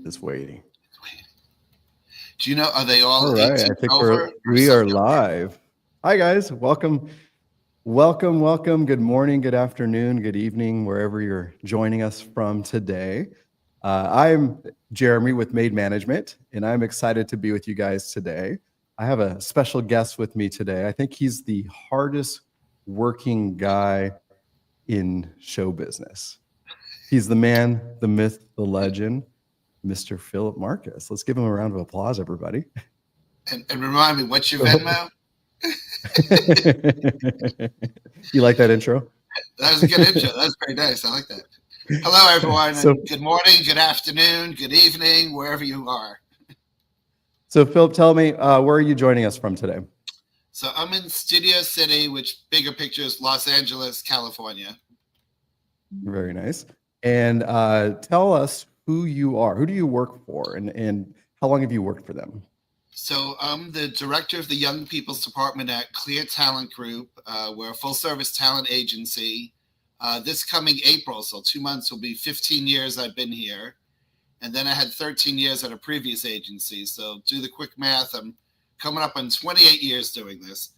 Just waiting. Do you know, are they all right. 18 I think over? we are live. Hi, guys. Welcome. Good morning, good afternoon, good evening, wherever you're joining us from today. I'm Jeremy with Made Management, and I'm excited to be with you guys today. I have a special guest with me today. I think he's the hardest working guy in show business. He's the man, the myth, the legend, Mr. Philip Marcus. Let's give him a round of applause, everybody. And remind me, what's your Venmo? You like that intro? That was a good intro. That was very nice. I like that. Hello, everyone. And good morning, good afternoon, good evening, wherever you are. So, Philip, tell me, where are you joining us from today? So I'm in Studio City, which bigger picture is Los Angeles, California. Very nice. And tell us who you are. Who do you work for, and how long have you worked for them? So I'm the director of the Young People's Department at Clear Talent Group. We're a full-service talent agency. This coming April, so 2 months, will be 15 years I've been here. And then I had 13 years at a previous agency. So do the quick math. I'm coming up on 28 years doing this.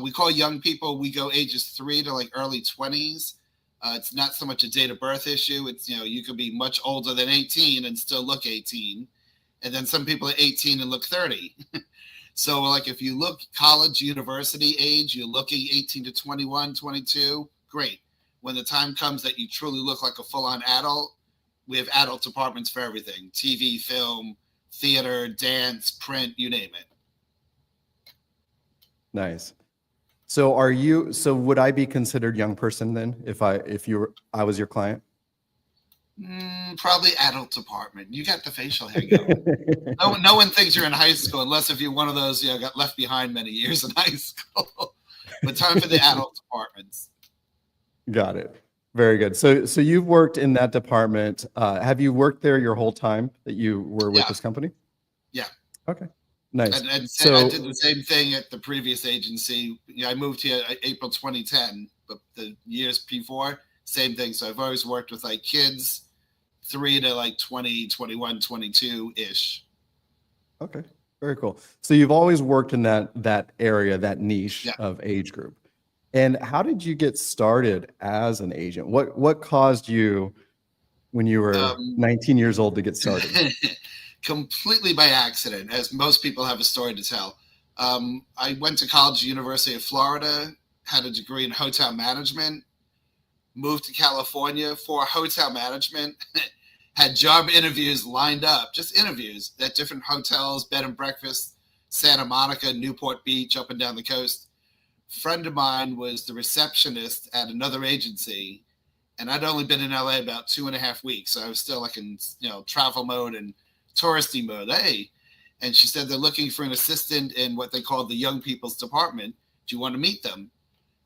We call young people, we go ages 3 to like early 20s. It's not so much a date of birth issue. It's, you could be much older than 18 and still look 18. And then some people are 18 and look 30. So like if you look college, university age, you're looking 18 to 21, 22, great. When the time comes that you truly look like a full-on adult, we have adult departments for everything. TV, film, theater, dance, print, you name it. Nice. So would I be considered young person then if I was your client? Probably adult department. You got the facial hair going. No one thinks you're in high school unless if you're one of those, got left behind many years in high school. But time for the adult departments. Got it. Very good. So you've worked in that department. Have you worked there your whole time that you were with this company? Yeah. Okay. Nice. And so I did the same thing at the previous agency. I moved here April 2010, but the years before, same thing. So I've always worked with like kids 3 to like 20, 21, 22-ish. Okay. Very cool. So you've always worked in that area, that niche of age group. And how did you get started as an agent? What caused you when you were 19 years old to get started? Completely by accident, as most people have a story to tell. I went to college, University of Florida, had a degree in hotel management, moved to California for hotel management, had job interviews lined up, just interviews at different hotels, bed and breakfast, Santa Monica, Newport Beach, up and down the coast. Friend of mine was the receptionist at another agency, and I'd only been in LA about 2.5 weeks. So I was still like in, travel mode and touristy mode. Hey, and she said they're looking for an assistant in what they call the Young People's Department. Do you want to meet them?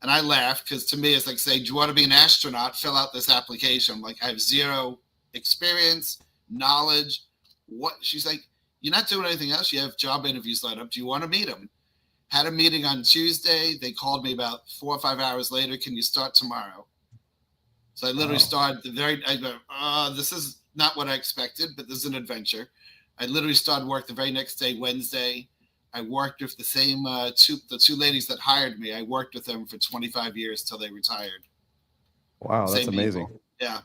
And I laughed because to me it's like saying, do you want to be an astronaut? Fill out this application. I'm like, I have zero experience, knowledge. What? She's like, you're not doing anything else. You have job interviews lined up. Do you want to meet them? Had a meeting on Tuesday. They called me about 4 or 5 hours later. Can you start tomorrow? So I literally started this is not what I expected, but this is an adventure. I literally started work the very next day, Wednesday. I worked with the same the two ladies that hired me. I worked with them for 25 years till they retired. Wow, that's amazing. People. Yeah.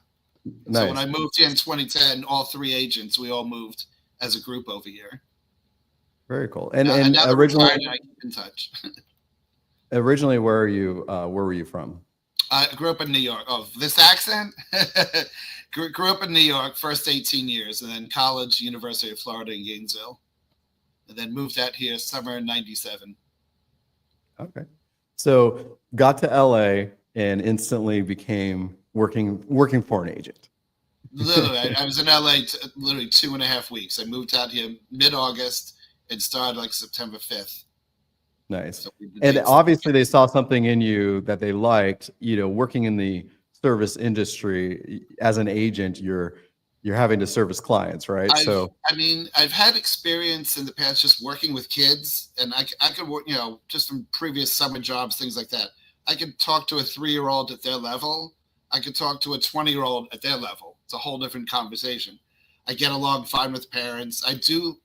Nice. So when I moved here in 2010, all 3 agents, we all moved as a group over here. Very cool. And originally, I keep in touch. Originally, where were you from? I grew up in New York. Oh, this accent? Grew up in New York, first 18 years, and then college, University of Florida in Gainesville. And then moved out here summer in 97. Okay. So got to LA and instantly became working for an agent. Literally, I was in LA literally 2.5 weeks. I moved out here mid-August and started like September 5th. Nice. So and obviously they saw something in you that they liked, working in the service industry as an agent, you're having to service clients, right? I've had experience in the past just working with kids, and I could work, just from previous summer jobs, things like that. I could talk to a 3-year-old at their level. I could talk to a 20-year-old at their level. It's a whole different conversation. I get along fine with parents. I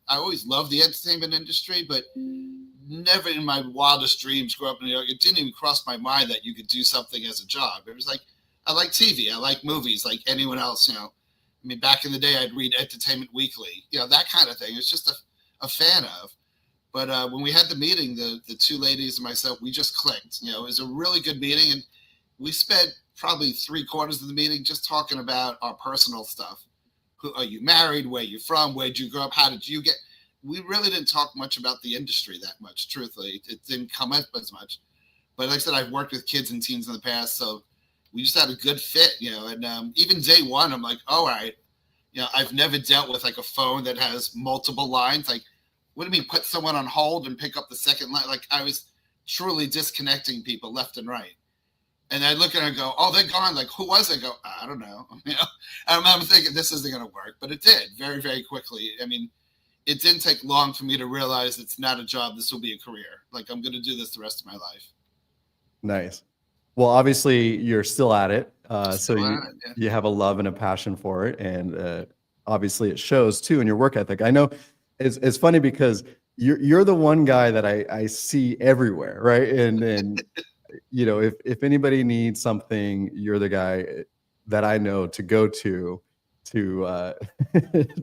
always love the entertainment industry, but never in my wildest dreams grew up in New York. It didn't even cross my mind that you could do something as a job. It was like, I like TV. I like movies like anyone else, I mean, back in the day, I'd read Entertainment Weekly, that kind of thing. It's just a fan of. But when we had the meeting, the two ladies and myself, we just clicked. It was a really good meeting. And we spent probably 3/4 of the meeting just talking about our personal stuff. Who are you married? Where you from? Where'd you grow up? How did you get? We really didn't talk much about the industry that much, truthfully. It didn't come up as much. But like I said, I've worked with kids and teens in the past, so we just had a good fit, and even day one, I'm like, all right, I've never dealt with like a phone that has multiple lines. Like, what do you mean put someone on hold and pick up the second line? Like, I was truly disconnecting people left and right. And I look at her and go, oh, they're gone. Like, who was it? I go, I don't know. I'm thinking this isn't going to work, but it did very, very quickly. I mean, it didn't take long for me to realize it's not a job. This will be a career. Like, I'm going to do this the rest of my life. Nice. Well, obviously you're still at it. You have a love and a passion for it. And obviously it shows too in your work ethic. I know it's funny because you're the one guy that I see everywhere. Right. And if anybody needs something, you're the guy that I know to go to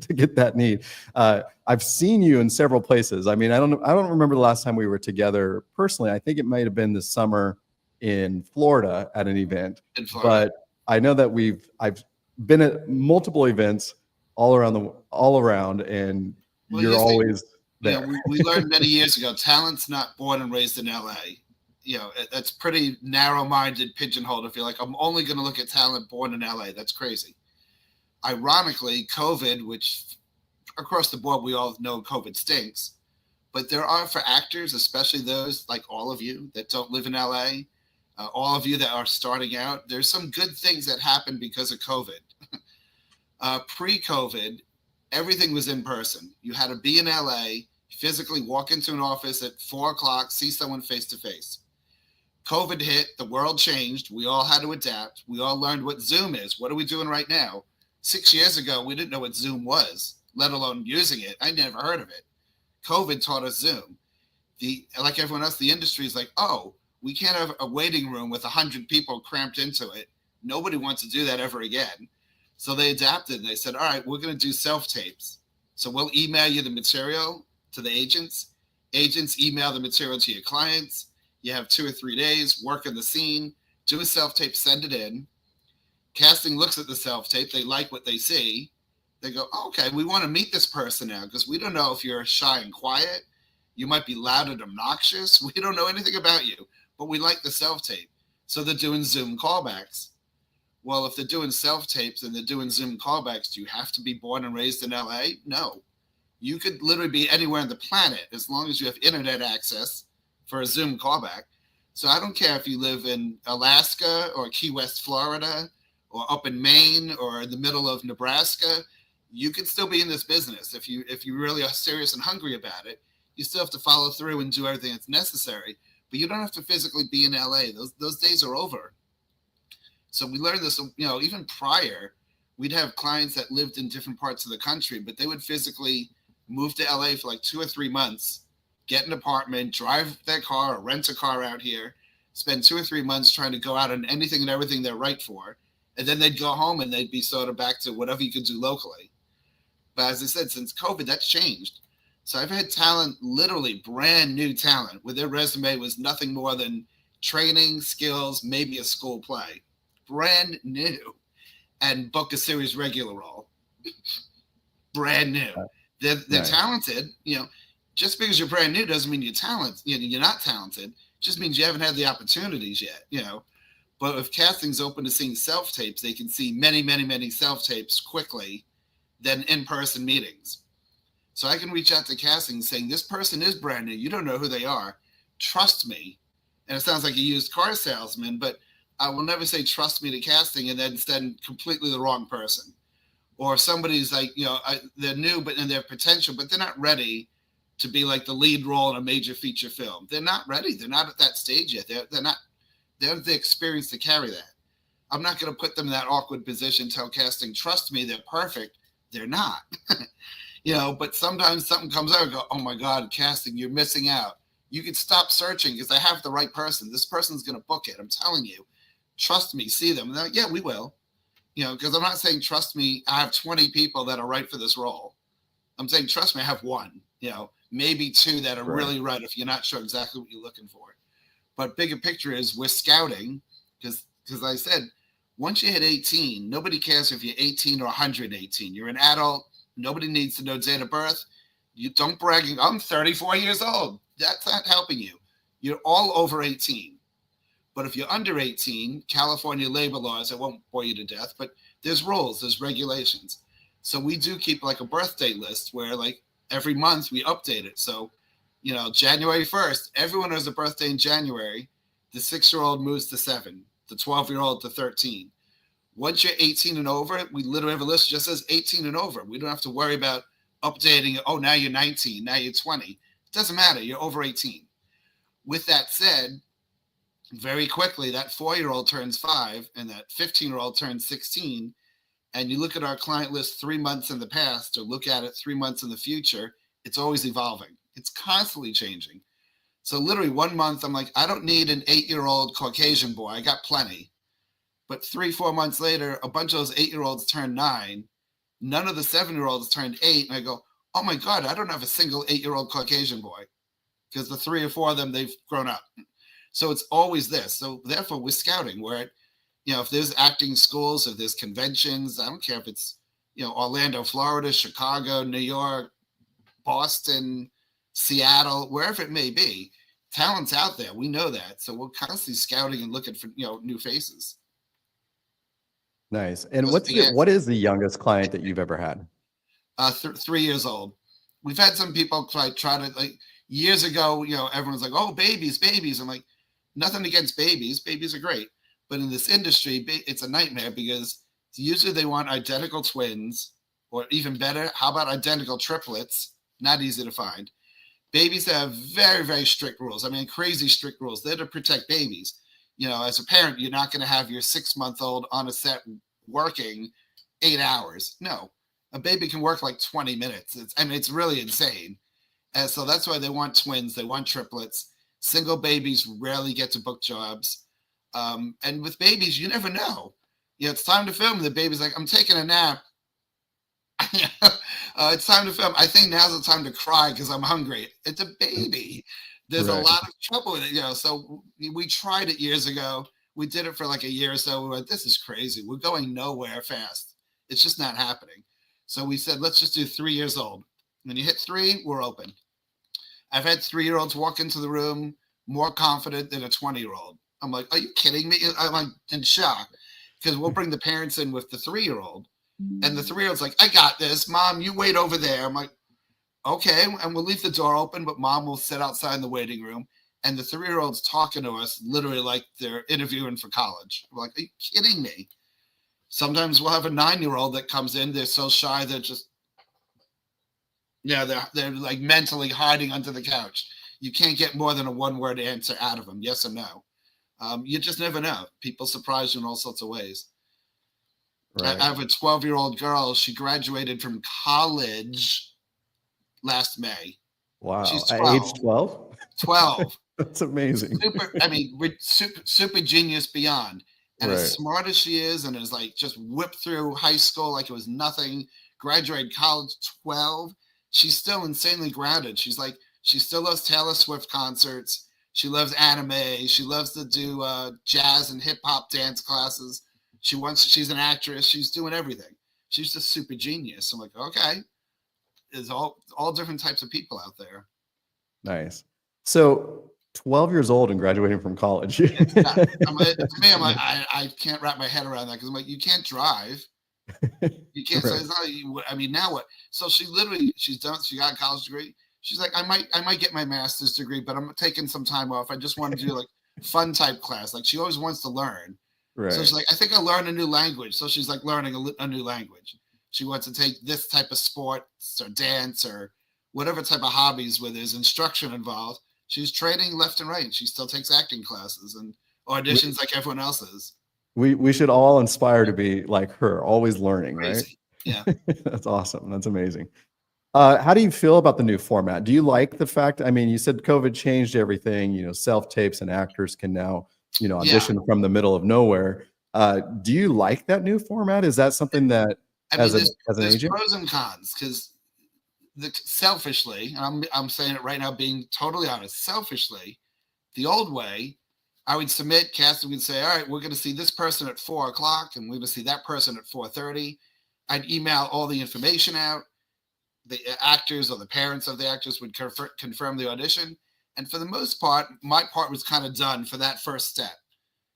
get that need. I've seen you in several places. I mean, I don't remember the last time we were together personally. I think it might have been this summer in Florida at an event, but I know that I've been at multiple events all around, and you're always there. We learned many years ago, talent's not born and raised in LA. That's pretty narrow-minded, pigeonholed. If you're like, I'm only going to look at talent born in LA, that's crazy. Ironically, COVID, which across the board, we all know COVID stinks, but there are, for actors, especially those like all of you that don't live in LA, all of you that are starting out, there's some good things that happened because of COVID. Pre-COVID, everything was in person. You had to be in LA, physically walk into an office at 4:00, see someone face to face. COVID hit, the world changed. We all had to adapt. We all learned what Zoom is. What are we doing right now? 6 years ago, we didn't know what Zoom was, let alone using it. I never heard of it. COVID taught us Zoom. Like everyone else, the industry is like, oh, we can't have a waiting room with 100 people cramped into it. Nobody wants to do that ever again. So they adapted. They said, all right, we're going to do self-tapes. So we'll email you the material to the agents. Agents email the material to your clients. You have 2 or 3 days, work in the scene, do a self-tape, send it in. Casting looks at the self-tape. They like what they see. They go, oh, okay, we want to meet this person now because we don't know if you're shy and quiet. You might be loud and obnoxious. We don't know anything about you, but we like the self-tape. So they're doing Zoom callbacks. Well, if they're doing self-tapes and they're doing Zoom callbacks, do you have to be born and raised in LA? No. You could literally be anywhere on the planet as long as you have internet access for a Zoom callback. So I don't care if you live in Alaska or Key West, Florida, or up in Maine or in the middle of Nebraska. You can still be in this business. If you really are serious and hungry about it, you still have to follow through and do everything that's necessary. But you don't have to physically be in LA. Those days are over. So we learned this, even prior, we'd have clients that lived in different parts of the country, but they would physically move to LA for like 2 or 3 months, get an apartment, drive their car or rent a car out here, spend 2 or 3 months trying to go out on anything and everything they're right for. And then they'd go home and they'd be sort of back to whatever you could do locally. But as I said, since COVID, that's changed. So I've had talent, literally brand new talent, where their resume was nothing more than training, skills, maybe a school play. Brand new. And book a series regular role. Brand new. They're nice. Talented. Just because you're brand new doesn't mean you're talented. You're not talented. It just means you haven't had the opportunities yet. But if casting's open to seeing self-tapes, they can see many, many, many self-tapes quickly than in-person meetings. So I can reach out to casting saying, this person is brand new. You don't know who they are. Trust me. And it sounds like a used car salesman, but I will never say trust me to casting and then send completely the wrong person. Or if somebody's like, they're new but in their potential, but they're not ready to be like the lead role in a major feature film. They're not ready. They're not at that stage yet. They don't have the experience to carry that. I'm not going to put them in that awkward position, tell casting, trust me, they're perfect. They're not. But sometimes something comes out and go, oh my God, casting, you're missing out. You can stop searching because I have the right person. This person's going to book it. I'm telling you, trust me, see them. And they're like, yeah, we will. Because I'm not saying, trust me, I have 20 people that are right for this role. I'm saying, trust me, I have one, maybe two that are really right if you're not sure exactly what you're looking for. But bigger picture is we're scouting because I said, once you hit 18, nobody cares if you're 18 or 118. You're an adult. Nobody needs to know date of birth. You don't brag. I'm 34 years old. That's not helping you. You're all over 18. But if you're under 18, California labor laws, I won't bore you to death, but there's rules, there's regulations. So we do keep like a birthday list where like every month we update it. So, January 1st, everyone has a birthday in January. The 6-year-old moves to 7, the 12-year-old to 13. Once you're 18 and over, we literally have a list that just says 18 and over. We don't have to worry about updating it. Oh, now you're 19, now you're 20. It doesn't matter. You're over 18. With that said, very quickly, that 4-year-old turns 5 and that 15-year-old turns 16. And you look at our client list 3 months in the past or look at it 3 months in the future, it's always evolving. It's constantly changing. So literally 1 month, I'm like, I don't need an 8-year-old Caucasian boy. I got plenty. But 3-4 months later, a bunch of those 8-year-olds turned 9. None of the 7-year-olds turned 8. And I go, oh my God, I don't have a single 8-year-old Caucasian boy because the 3 or 4 of them, they've grown up. So it's always this. So therefore, we're scouting where, if there's acting schools, if there's conventions, I don't care if it's, Orlando, Florida, Chicago, New York, Boston, Seattle, wherever it may be, talent's out there. We know that. So we're constantly scouting and looking for, new faces. Nice. And what is the youngest client that you've ever had? 3 years old. We've had some people try to, like, years ago, everyone's like, oh, babies. I'm like, nothing against babies. Babies are great. But in this industry, it's a nightmare because usually they want identical twins, or even better, how about identical triplets? Not easy to find. Babies have very, very strict rules. I mean, crazy strict rules. They're to protect babies. As a parent, you're not going to have your 6-month-old on a set working 8 hours. No, a baby can work like 20 minutes. It's really insane. And so that's why they want twins. They want triplets. Single babies rarely get to book jobs. And with babies, you never know. It's time to film. The baby's like, I'm taking a nap. It's time to film. I think now's the time to cry because I'm hungry. It's a baby. There's a lot of trouble with it, So we tried it years ago. We did it for like a year or so. We went, this is crazy. We're going nowhere fast. It's just not happening. So we said, let's just do 3 years old. When you hit 3, we're open. I've had 3-year-olds walk into the room more confident than a 20-year-old. I'm like, are you kidding me? I'm like in shock because we'll bring the parents in with the 3-year-old. And the 3-year-old's like, I got this. Mom, you wait over there. I'm like, okay. And we'll leave the door open, but mom will sit outside in the waiting room. And the 3-year-old's talking to us literally like they're interviewing for college. We're like, are you kidding me? Sometimes we'll have a 9-year-old that comes in. They're so shy. They're just, they're like mentally hiding under the couch. You can't get more than a 1-word answer out of them. Yes or no. You just never know. People surprise you in all sorts of ways. Right. I have a 12-year-old girl. She graduated from college last May. Wow. She's 12. At age 12? 12. That's amazing. Super genius beyond. And as smart as she is and is like just whipped through high school like it was nothing, graduated college 12, she's still insanely grounded. She's like, she still loves Taylor Swift concerts. She loves anime. She loves to do jazz and hip hop dance classes. She's an actress. She's doing everything. She's just super genius. I'm like, okay, there's all different types of people out there. Nice. So 12 years old and graduating from college. To me, I'm like, I can't wrap my head around that because I'm like, you can't drive. You can't. So it's not. Now what? So she got a college degree. She's like, I might get my master's degree, but I'm taking some time off. I just want to do like fun type class. Like she always wants to learn. Right. So she's like, I think I'll learn a new language. So she's like learning a new language. She wants to take this type of sports or dance or whatever type of hobbies where there's instruction involved. She's training left and right. She still takes acting classes and auditions like everyone else is. We should all aspire to be like her, always learning, crazy. Yeah. That's awesome. That's amazing. How do you feel about the new format? Do you like the fact, I mean, you said COVID changed everything, self-tapes and actors can now, Yeah. audition from the middle of nowhere. Do you like that new format? Is that something that I as mean, an there's agent? pros and cons because selfishly, and I'm saying it right now, being totally honest, selfishly, the old way, I would submit, casting would say, all right, we're going to see this person at 4 o'clock and we're going to see that person at 4:30. I'd email all the information out. The actors or the parents of the actors would confirm the audition. And for the most part, my part was kind of done for that first step,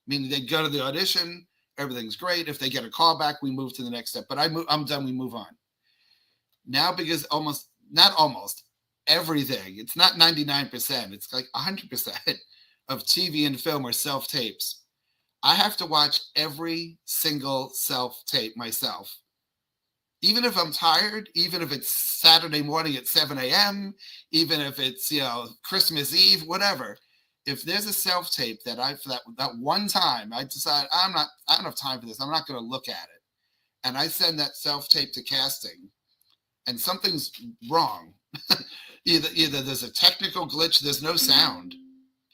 meaning they'd go to the audition, everything's great. If they get a call back, we move to the next step. But I'm done, we move on. Now, because not almost, everything, it's not 99%, it's like 100% of TV and film are self-tapes. I have to watch every single self-tape myself. Even if I'm tired, even if it's Saturday morning at 7 a.m., even if it's, Christmas Eve, whatever. If there's a self-tape that for that one time, I decide I don't have time for this. I'm not going to look at it. And I send that self-tape to casting and something's wrong. either there's a technical glitch, there's no sound.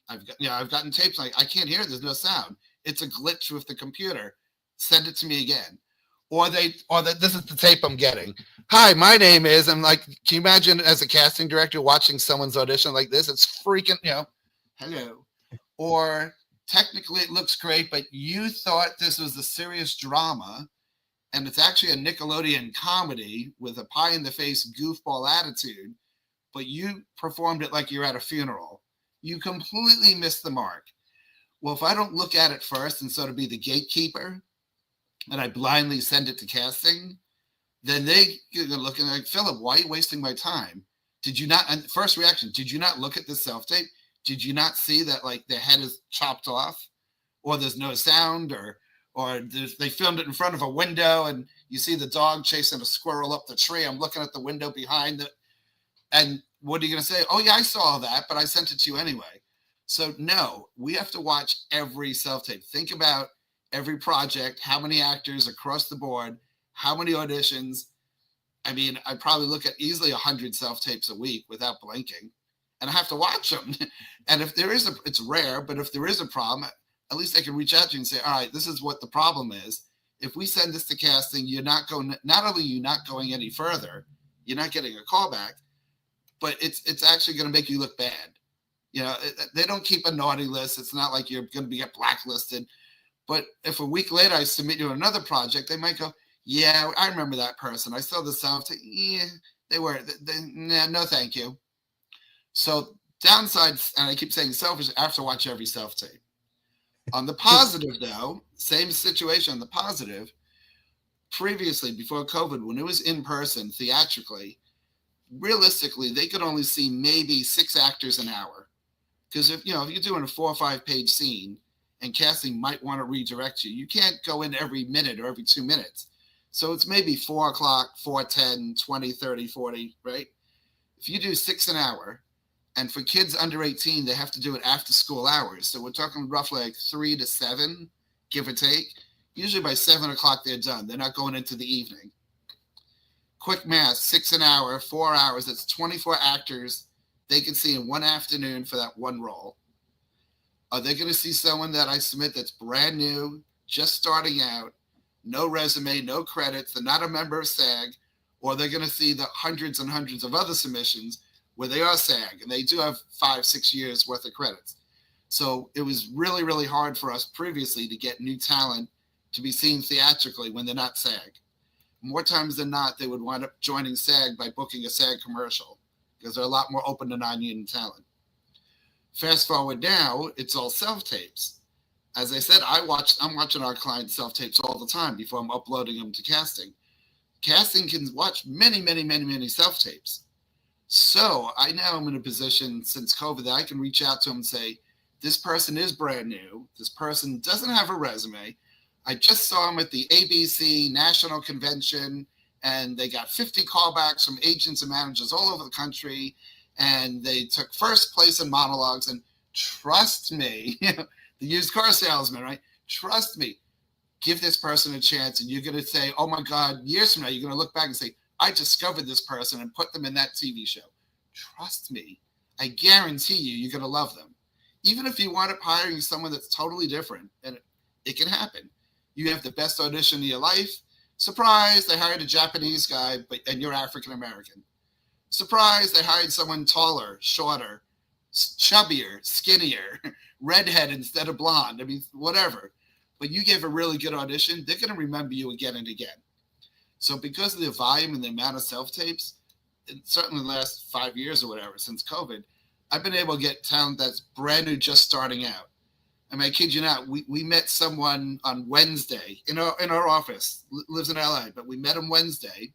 I've gotten tapes like I can't hear it, there's no sound. It's a glitch with the computer. Send it to me again. Or this is the tape I'm getting. Hi, my name is. I'm like, can you imagine as a casting director watching someone's audition like this? It's freaking, hello. Or technically it looks great, but you thought this was a serious drama, and it's actually a Nickelodeon comedy with a pie in the face goofball attitude, but you performed it like you're at a funeral. You completely missed the mark. Well, if I don't look at it first and sort of be the gatekeeper, and I blindly send it to casting, then they're looking like, Philip, why are you wasting my time? Did you not, and first reaction, did you not look at the self-tape? Did you not see that like the head is chopped off, or there's no sound, or they filmed it in front of a window and you see the dog chasing a squirrel up the tree. I'm looking at the window behind it. And what are you going to say? Oh yeah, I saw that, but I sent it to you anyway. So no, we have to watch every self-tape. Think about every project, how many actors across the board, how many auditions. I mean, I probably look at easily 100 self-tapes a week without blinking, and I have to watch them. And if there is it's rare, but if there is a problem, at least I can reach out to you and say, all right, this is what the problem is. If we send this to casting, not only are you not going any further, you're not getting a call back, but it's actually going to make you look bad. They don't keep a naughty list. It's not like you're going to get blacklisted. But if a week later I submit you another project, they might go, yeah, I remember that person. I saw the self-tape. Yeah, no, thank you. So downsides, and I keep saying selfish, I have to watch every self-tape. On the positive, though, same situation on the positive. Previously, before COVID, when it was in person, theatrically, realistically, they could only see maybe 6 actors an hour. Because if you're doing a 4 or 5 page scene, and casting might want to redirect you, you can't go in every minute or every 2 minutes. So it's maybe 4 o'clock, 4:10, 20, 30, 40, right? If you do 6 an hour, and for kids under 18, they have to do it after school hours. So we're talking roughly like 3 to 7, give or take. Usually by 7 o'clock, they're done. They're not going into the evening. Quick math, 6 an hour, 4 hours, that's 24 actors they can see in one afternoon for that one role. Are they going to see someone that I submit that's brand new, just starting out, no resume, no credits, they're not a member of SAG, or they're going to see the hundreds and hundreds of other submissions where they are SAG and they do have 5-6 years worth of credits? So it was really, really hard for us previously to get new talent to be seen theatrically when they're not SAG. More times than not, they would wind up joining SAG by booking a SAG commercial because they're a lot more open to non-union talent. Fast forward now, it's all self-tapes. As I said, I'm watching our clients' self-tapes all the time before I'm uploading them to casting. Casting can watch many, many, many, many self-tapes. So I now am in a position since COVID that I can reach out to them and say, this person is brand new. This person doesn't have a resume. I just saw them at the ABC National Convention, and they got 50 callbacks from agents and managers all over the country, and they took first place in monologues. And trust me, the used car salesman, right? Trust me, give this person a chance, and you're going to say, oh my God, years from now, you're going to look back and say, I discovered this person and put them in that TV show. Trust me, I guarantee you're going to love them. Even if you wind up hiring someone that's totally different, and it can happen. You have the best audition of your life. Surprise, they hired a Japanese guy, and you're African American. Surprise, they hired someone taller, shorter, chubbier, skinnier, redhead instead of blonde. I mean, whatever. But you gave a really good audition, they're going to remember you again and again. So because of the volume and the amount of self-tapes, certainly the last 5 years or whatever, since COVID, I've been able to get talent that's brand new, just starting out. I mean, I kid you not, we met someone on Wednesday in our office, lives in LA, but we met him Wednesday.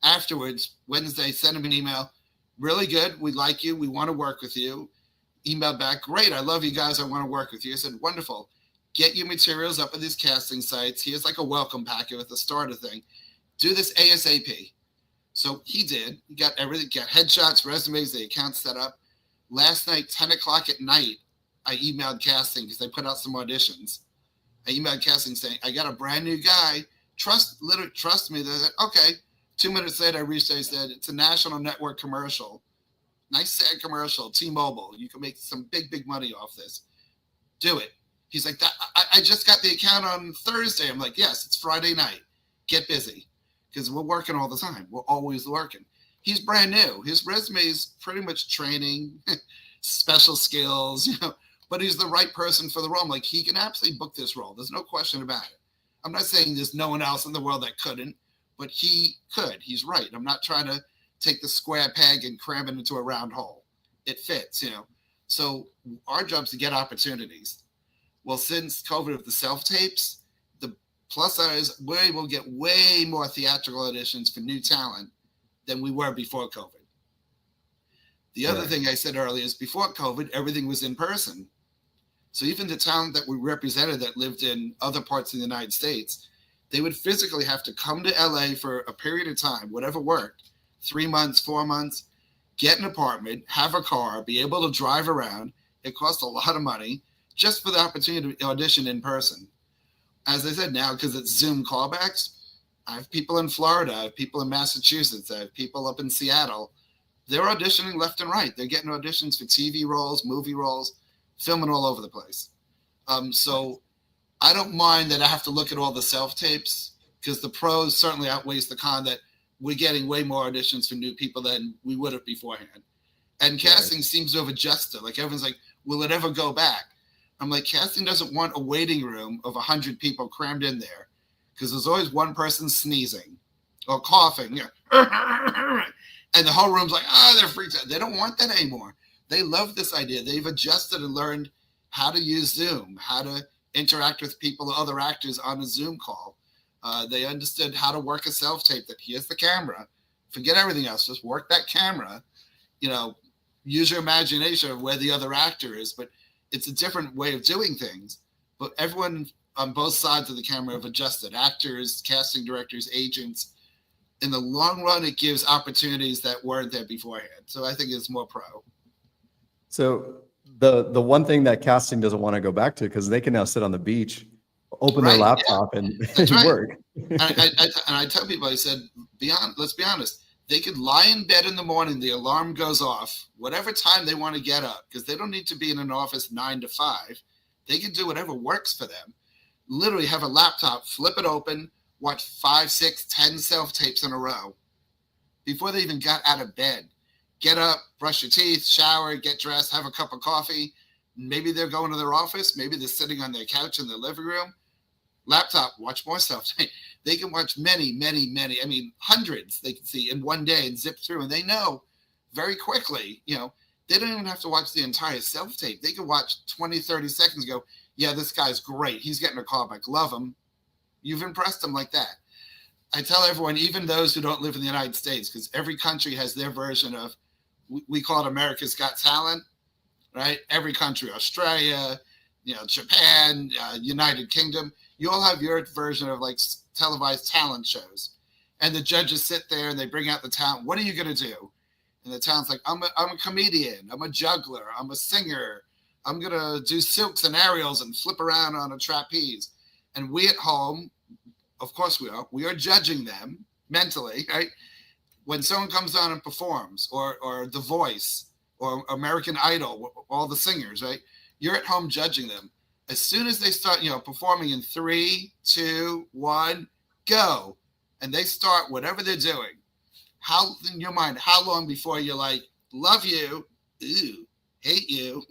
Afterwards, Wednesday, sent him an email. Really good. We like you. We want to work with you. Email back. Great. I love you guys. I want to work with you. I said, wonderful. Get your materials up at these casting sites. Here's like a welcome packet with a starter thing. Do this ASAP. So he did. He got everything, got headshots, resumes, the account set up. Last night, 10 o'clock at night, I emailed casting because they put out some auditions. I emailed casting saying, I got a brand new guy. Trust me. They said, okay. 2 minutes later, I reached out and said, it's a national network commercial. Nice, sad commercial, T-Mobile. You can make some big money off this. Do it. He's like, I just got the account on Thursday. I'm like, yes, it's Friday night. Get busy. Because we're working all the time. We're always working. He's brand new. His resume is pretty much training, special skills, but he's the right person for the role. I'm like, he can absolutely book this role. There's no question about it. I'm not saying there's no one else in the world that couldn't, but he could. He's right. I'm not trying to take the square peg and cram it into a round hole. It fits, So our job is to get opportunities. Well, since COVID of the self-tapes, the plus side is we're able to get way more theatrical auditions for new talent than we were before COVID. The other thing I said earlier is before COVID, everything was in person. So even the talent that we represented that lived in other parts of the United States, they would physically have to come to LA for a period of time, whatever worked, 3 months, 4 months, get an apartment, have a car, be able to drive around. It cost a lot of money just for the opportunity to audition in person. As I said, now, because it's Zoom callbacks, I have people in Florida, I have people in Massachusetts, I have people up in Seattle. They're auditioning left and right. They're getting auditions for TV roles, movie roles, filming all over the place. So I don't mind that I have to look at all the self-tapes because the pros certainly outweighs the con that we're getting way more auditions for new people than we would have beforehand. And casting seems to have adjusted. Like everyone's like, will it ever go back? I'm like, casting doesn't want a waiting room of 100 people crammed in there because there's always one person sneezing or coughing. And the whole room's like, they're freaked out. They don't want that anymore. They love this idea. They've adjusted and learned how to use Zoom, how to interact with people, other actors on a Zoom call. They understood how to work a self-tape, that here's the camera. Forget everything else. Just work that camera. Use your imagination of where the other actor is. But it's a different way of doing things. But everyone on both sides of the camera have adjusted. Actors, casting directors, agents. In the long run, it gives opportunities that weren't there beforehand. So I think it's more pro. So the one thing that casting doesn't want to go back to, because they can now sit on the beach, open their laptop and work. And I tell people, I said, let's be honest. They could lie in bed in the morning, the alarm goes off, whatever time they want to get up, because they don't need to be in an office 9 to 5. They can do whatever works for them. Literally have a laptop, flip it open, watch 5, 6, 10 self-tapes in a row before they even got out of bed. Get up, brush your teeth, shower, get dressed, have a cup of coffee. Maybe they're going to their office. Maybe they're sitting on their couch in their living room. Laptop, watch more self-tape. They can watch many, hundreds they can see in one day and zip through. And they know very quickly, they don't even have to watch the entire self-tape. They can watch 20, 30 seconds and go, yeah, this guy's great. He's getting a callback. Love him. You've impressed them like that. I tell everyone, even those who don't live in the United States, because every country has their version of, we call it America's Got Talent, right? Every country, Australia, Japan, United Kingdom, you all have your version of like televised talent shows. And the judges sit there and they bring out the talent. What are you going to do? And the talent's like, I'm a comedian. I'm a juggler. I'm a singer. I'm going to do silks and aerials and flip around on a trapeze. And we at home, of course we are judging them mentally, right? When someone comes on and performs, or The Voice, or American Idol, all the singers, right? You're at home judging them. As soon as they start, performing in 3, 2, 1, go, and they start whatever they're doing, how in your mind, how long before you're like, love you, ooh, hate you,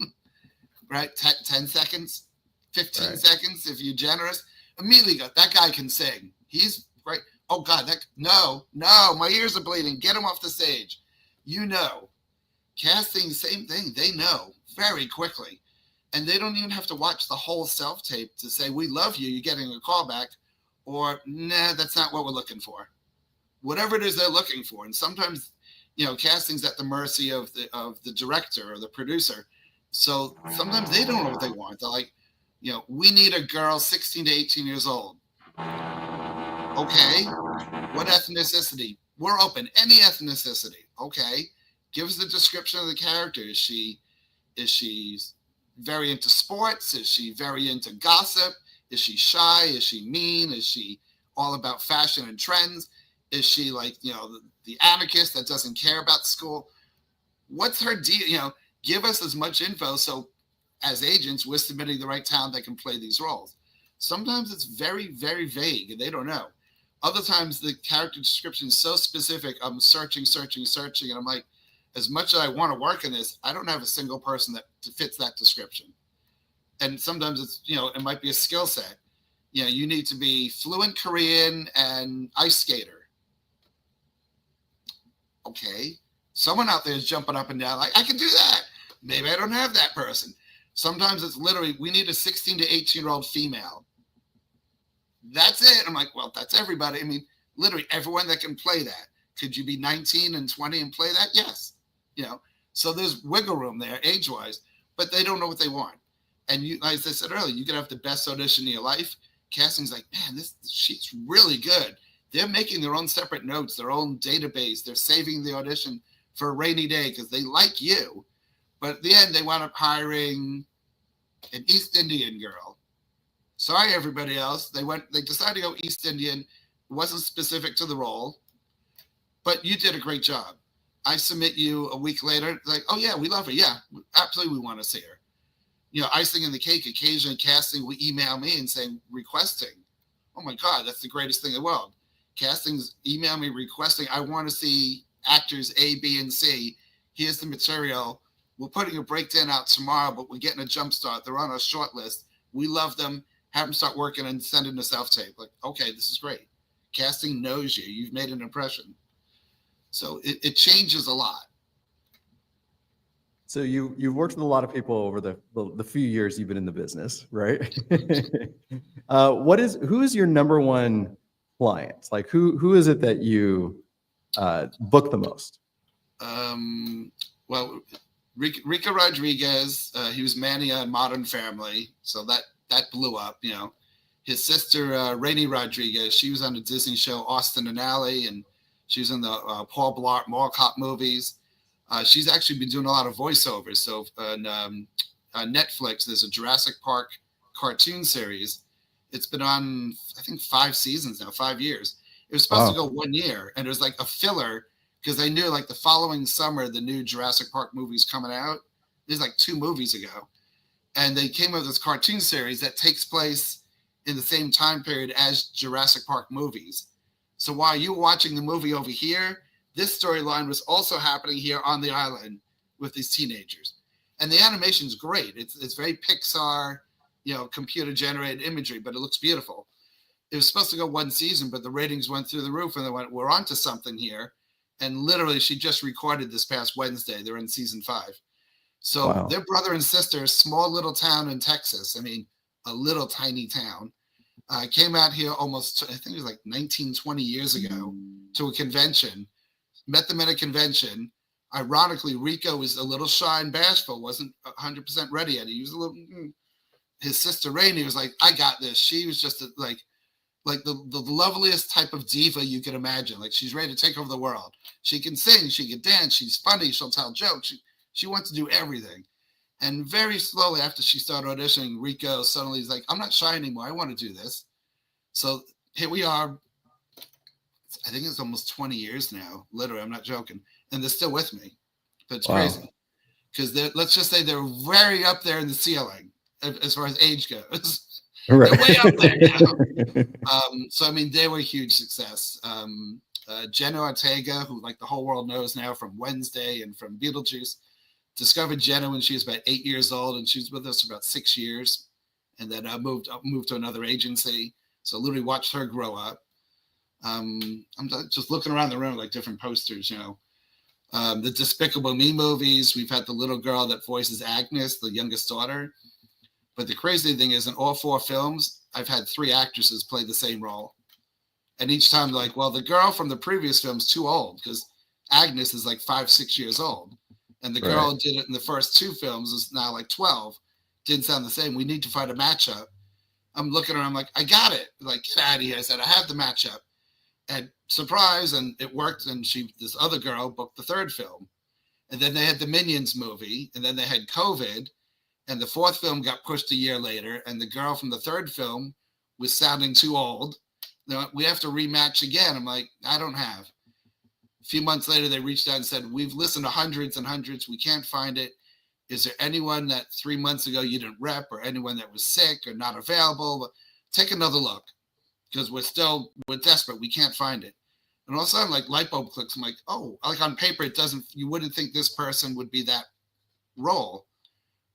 right? 10 seconds, 15 seconds, if you're generous, immediately go, that guy can sing. He's great. Oh God, no, my ears are bleeding. Get him off the stage. Casting, same thing. They know very quickly. And they don't even have to watch the whole self-tape to say, we love you, you're getting a call back, or nah, that's not what we're looking for. Whatever it is they're looking for. And sometimes, casting's at the mercy of the director or the producer. So sometimes they don't know what they want. They're like, we need a girl 16 to 18 years old. Okay. What ethnicity? We're open. Any ethnicity. Okay. Give us the description of the character. Is she very into sports? Is she very into gossip? Is she shy? Is she mean? Is she all about fashion and trends? Is she like, the anarchist that doesn't care about school? What's her deal? Give us as much info so as agents, we're submitting the right talent that can play these roles. Sometimes it's very, very vague and they don't know. Other times the character description is so specific, I'm searching, and I'm like, as much as I want to work in this, I don't have a single person that fits that description. And sometimes it's, it might be a skill set. You need to be fluent Korean and ice skater. Okay. Someone out there is jumping up and down like, I can do that. Maybe I don't have that person. Sometimes it's literally, we need a 16 to 18-year-old female. That's it. I'm like, well, that's everybody. I mean, literally everyone that can play that. Could you be 19 and 20 and play that? Yes. So there's wiggle room there age-wise, but they don't know what they want. And you, as I said earlier, you can have the best audition in your life. Casting's like, man, she's really good. They're making their own separate notes, their own database. They're saving the audition for a rainy day because they like you. But at the end, they wound up hiring an East Indian girl. Sorry, everybody else. They decided to go East Indian. It wasn't specific to the role, but you did a great job. I submit you a week later, like, oh yeah, we love her. Yeah, absolutely, we want to see her. Icing in the cake. Occasionally, casting will email me and saying requesting. Oh my God, that's the greatest thing in the world. Castings email me requesting, I want to see actors A, B, and C. Here's the material. We're putting a breakdown out tomorrow, but we're getting a jump start. They're on our short list. We love them. Have them start working and send in a self-tape. Like, okay, this is great. Casting knows you. You've made an impression. So it changes a lot. So you've worked with a lot of people over the few years you've been in the business, right? Who is your number one client? Like who is it that you book the most? Well, Rica Rodriguez, he was Manny on Modern Family, so that blew up. His sister Rainey Rodriguez, she was on the Disney show Austin and Ally, and she was in the Paul Blart Mall Cop movies. She's actually been doing a lot of voiceovers. So on Netflix, there's a Jurassic Park cartoon series. It's been on, I think, 5 seasons now, 5 years. It was supposed to go 1 year, and it was like a filler because they knew like the following summer, the new Jurassic Park movie's coming out. There's like 2 movies ago. And they came up with this cartoon series that takes place in the same time period as Jurassic Park movies. So while you were watching the movie over here, this storyline was also happening here on the island with these teenagers. And the animation's great. It's very Pixar, computer generated imagery, but it looks beautiful. It was supposed to go 1 season, but the ratings went through the roof and they went, we're onto something here. And literally she just recorded this past Wednesday. They're in season 5. So Their brother and sister, small little town in Texas. I mean, a little tiny town. Came out here almost, I think it was like 19, 20 years ago to a convention. Met them at a convention. Ironically, Rico was a little shy and bashful, wasn't 100% ready yet. He was a little, his sister Rainey was like, I got this. She was just like the loveliest type of diva you could imagine. Like she's ready to take over the world. She can sing, she can dance, she's funny, she'll tell jokes. She wants to do everything. And very slowly after she started auditioning, Rico suddenly is like, I'm not shy anymore. I want to do this. So here we are. I think it's almost 20 years now. Literally, I'm not joking. And they're still with me. But it's crazy. Because let's just say they're very up there in the ceiling as far as age goes. Right. They're way up there now. So, I mean, they were a huge success. Jenna Ortega, who like the whole world knows now from Wednesday and from Beetlejuice, discovered Jenna when she was about 8 years old, and she was with us for about 6 years. And then moved to another agency. So literally watched her grow up. I'm just looking around the room like different posters, the Despicable Me movies. We've had the little girl that voices Agnes, the youngest daughter. But the crazy thing is, in all 4 films, I've had 3 actresses play the same role. And each time, like, well, the girl from the previous film's too old because Agnes is like 5-6 years old. And the girl who did it in the first 2 films is now like 12. Didn't sound the same. We need to find a matchup. I'm looking around, I'm like, I got it. Like, get out of here. I said, I have the matchup. And surprise, and it worked. And this other girl booked the 3rd film. And then they had the Minions movie. And then they had COVID. And the 4th film got pushed a year later. And the girl from the 3rd film was sounding too old. We have to rematch again. I'm like, I don't have. A few months later, they reached out and said, we've listened to hundreds and hundreds. We can't find it. Is there anyone that 3 months ago you didn't rep, or anyone that was sick or not available? Take another look, because we're desperate. We can't find it. And all of a sudden, like, light bulb clicks. I'm like, oh, like on paper, you wouldn't think this person would be that role.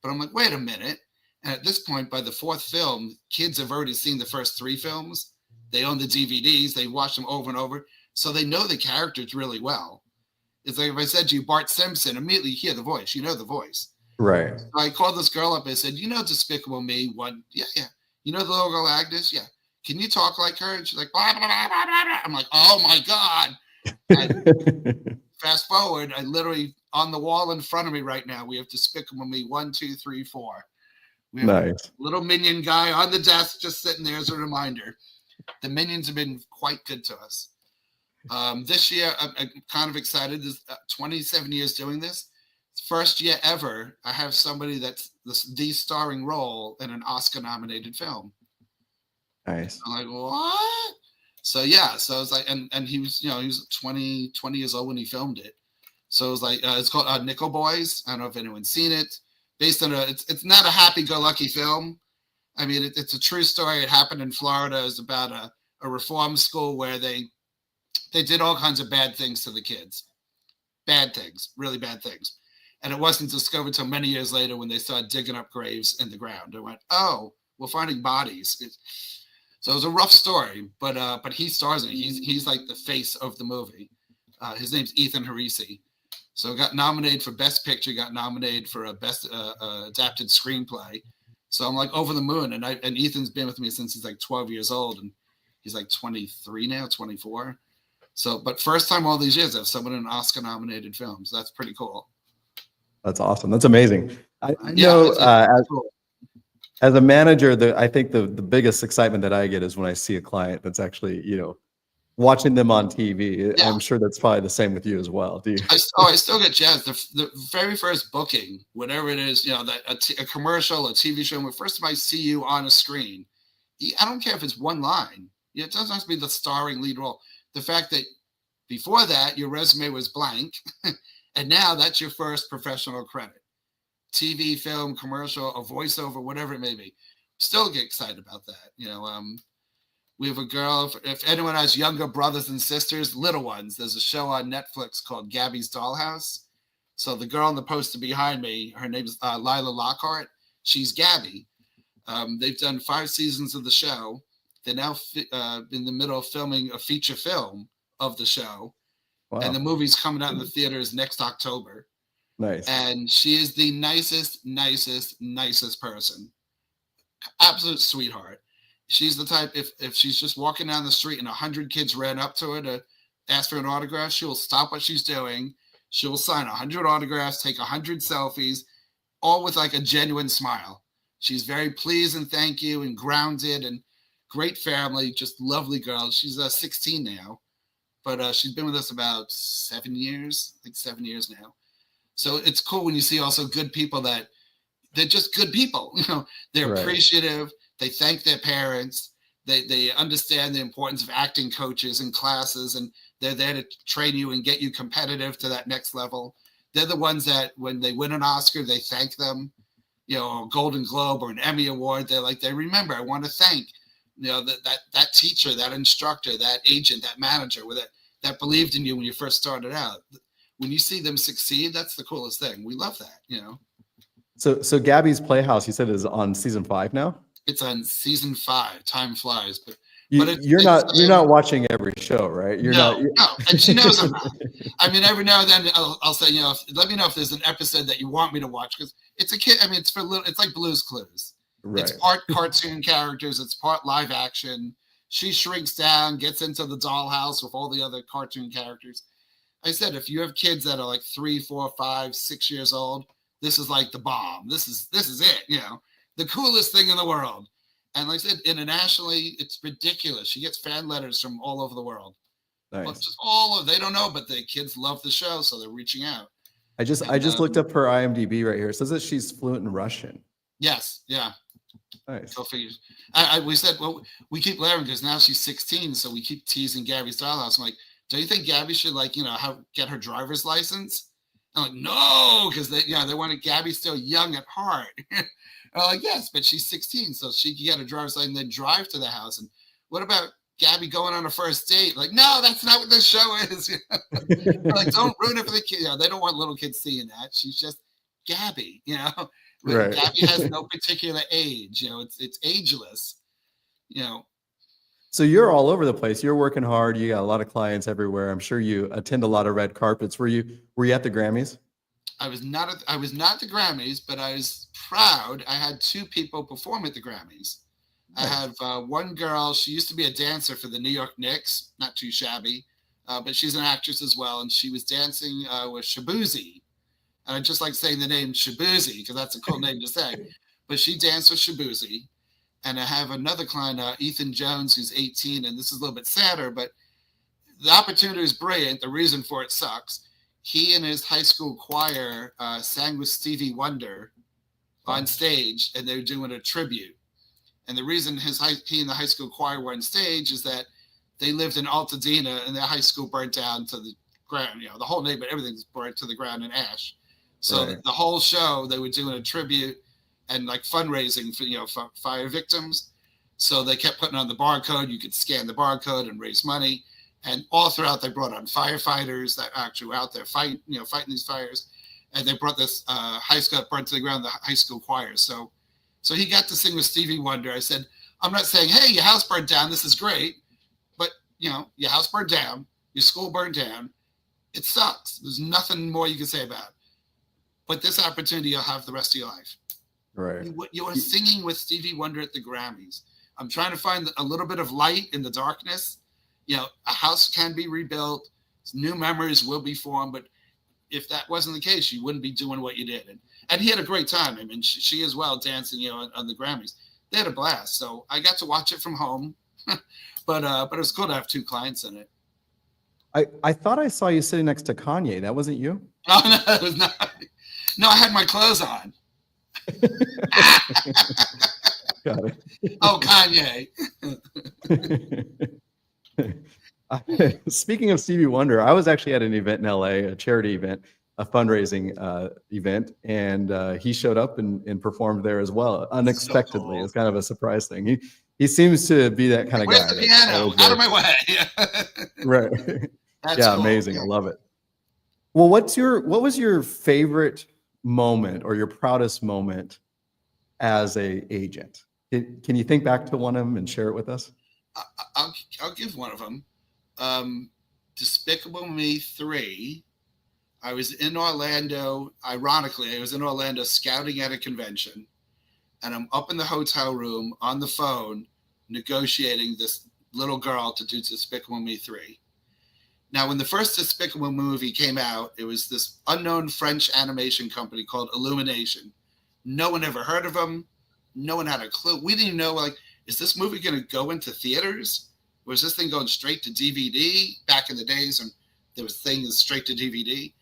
But I'm like, wait a minute. And at this point, by the 4th film, kids have already seen the first 3 films. They own the DVDs. They watch them over and over. So they know the characters really well. It's like if I said to you, Bart Simpson, immediately you hear the voice. You know the voice. Right. So I called this girl up and said, Despicable Me? Yeah. You know the little girl Agnes? Yeah. Can you talk like her? And she's like, blah, blah, blah, blah, blah. I'm like, oh my God. Fast forward, I literally, on the wall in front of me right now, we have Despicable Me 1, 2, 3, 4. We have a little minion guy on the desk just sitting there as a reminder. The Minions have been quite good to us. This year, I'm kind of excited. 27 years doing this. First year ever, I have somebody that's the starring role in an Oscar-nominated film. Nice. I'm like, what? So yeah, so it's like, and he was, he was 20 years old when he filmed it. So it was like, it's called Nickel Boys. I don't know if anyone's seen it. Based on it's not a happy-go-lucky film. I mean, it's a true story. It happened in Florida. It's about a reform school where they did all kinds of bad things to the kids. Bad things, really bad things. And it wasn't discovered until many years later when they started digging up graves in the ground. They went, oh, we're finding bodies. So it was a rough story, but he stars in it. He's like the face of the movie. His name's Ethan Harisi. So got nominated for Best Picture, got nominated for a Best Adapted Screenplay. So I'm like over the moon. And Ethan's been with me since he's like 12 years old. And he's like 23 now, 24. So, but first time all these years I have someone in an Oscar-nominated film. So that's pretty cool. That's awesome. That's amazing. I know as a manager, I think the biggest excitement that I get is when I see a client that's actually, watching them on TV. Yeah. I'm sure that's probably the same with you as well. Do you? I still get jazzed. The very first booking, whatever it is, that a commercial, a TV show, the first time I see you on a screen, I don't care if it's one line. It doesn't have to be the starring lead role. The fact that before that, your resume was blank, and now that's your first professional credit. TV, film, commercial, a voiceover, whatever it may be. Still get excited about that. We have a girl, if anyone has younger brothers and sisters, little ones, there's a show on Netflix called Gabby's Dollhouse. So the girl on the poster behind me, her name is Lila Lockhart. She's Gabby. They've done 5 seasons of the show. They're now in the middle of filming a feature film of the show. Wow. And the movie's coming out in the theaters next October. Nice. And she is the nicest person. Absolute sweetheart. She's the type, if she's just walking down the street and 100 kids ran up to her to ask for an autograph, she'll stop what she's doing. She'll sign 100 autographs, take 100 selfies, all with like a genuine smile. She's very pleased and thank you and grounded and great family, just lovely girl. She's 16 now, but she's been with us about 7 years, I think 7 years now. So it's cool when you see also good people that they're just good people. They're right. Appreciative. They thank their parents. They understand the importance of acting coaches and classes, and they're there to train you and get you competitive to that next level. They're the ones that when they win an Oscar, they thank them, a Golden Globe or an Emmy Award. They remember, I want to thank, that teacher, that instructor, that agent, that manager that believed in you when you first started out. When you see them succeed, that's the coolest thing. We love that, So Gabby's Playhouse, you said, is on season 5 now? It's on season 5. Time flies, but you're not watching every show, right? No, and she knows I'm not. I mean, every now and then I'll say, let me know if there's an episode that you want me to watch, because it's a kid. I mean, it's like Blue's Clues. Right. It's part cartoon characters, it's part live action. She shrinks down, gets into the dollhouse with all the other cartoon characters. I said, if you have kids that are like 3, 4, 5, 6 years old, this is like the bomb. This is it. The coolest thing in the world. And like I said, internationally, it's ridiculous. She gets fan letters from all over the world. Nice. But just they don't know, but the kids love the show, so they're reaching out. I just looked up her IMDb right here. It says that she's fluent in Russian. Yes, yeah. Nice. Go figures. We said, well, we keep laughing because now she's 16, so we keep teasing Gabby's Dollhouse. I'm like, do you think Gabby should get her driver's license? I'm like, no, because they wanted Gabby still young at heart. I'm like, yes, but she's 16, so she can get a driver's license and then drive to the house. And what about Gabby going on a first date? Like, no, that's not what the show is. Like, don't ruin it for the kid. They don't want little kids seeing that. She's just Gabby. Right. Gabby has no particular age. It's ageless. So you're all over the place. You're working hard. You got a lot of clients everywhere. I'm sure you attend a lot of red carpets. Were you at the Grammys? I was not at the Grammys, but I was proud. I had 2 people perform at the Grammys. Nice. I have one girl. She used to be a dancer for the New York Knicks. Not too shabby, but she's an actress as well. And she was dancing with Shabuzi. And I just like saying the name Shabuzi because that's a cool name to say. But she danced with Shabuzi. And I have another client, Ethan Jones, who's 18. And this is a little bit sadder, but the opportunity is brilliant. The reason for it sucks. He and his high school choir sang with Stevie Wonder on stage, and they were doing a tribute. And the reason he and the high school choir were on stage is that they lived in Altadena, and their high school burnt down to the ground. The whole neighborhood, everything's burnt to the ground in ash. So right. The whole show, they were doing a tribute and like fundraising for fire victims. So they kept putting on the barcode. You could scan the barcode and raise money. And all throughout, they brought on firefighters that actually were out there fighting these fires. And they brought this high school burnt to the ground, the high school choir. So he got to sing with Stevie Wonder. I said, I'm not saying, hey, your house burned down. This is great. But, your house burned down. Your school burned down. It sucks. There's nothing more you can say about it. But this opportunity you'll have the rest of your life. Right. You are singing with Stevie Wonder at the Grammys. I'm trying to find a little bit of light in the darkness. A house can be rebuilt. New memories will be formed. But if that wasn't the case, you wouldn't be doing what you did. And he had a great time. I mean, she as well dancing, on the Grammys. They had a blast. So I got to watch it from home. but it was cool to have 2 clients in it. I thought I saw you sitting next to Kanye. That wasn't you? Oh, no, it was not. No, I had my clothes on. Got it. Oh, Kanye. Speaking of Stevie Wonder, I was actually at an event in LA, a charity event, a fundraising event, and he showed up and performed there as well, unexpectedly. So cool. It's kind of a surprise thing. He seems to be that kind of guy. Where's the piano? Out of my way. Right. That's yeah, cool. Amazing. I love it. Well, what was your favorite moment or your proudest moment as a agent? Can you think back to one of them and share it with us? I'll give one of them. Despicable Me 3. I was in Orlando. Ironically, I was in Orlando scouting at a convention, and I'm up in the hotel room on the phone negotiating this little girl to do Despicable Me 3. Now, when the first Despicable movie came out, it was this unknown French animation company called Illumination. No one ever heard of them. No one had a clue. We didn't even know, is this movie going to go into theaters? Or is this thing going straight to DVD? Back in the days when there was things straight to DVD.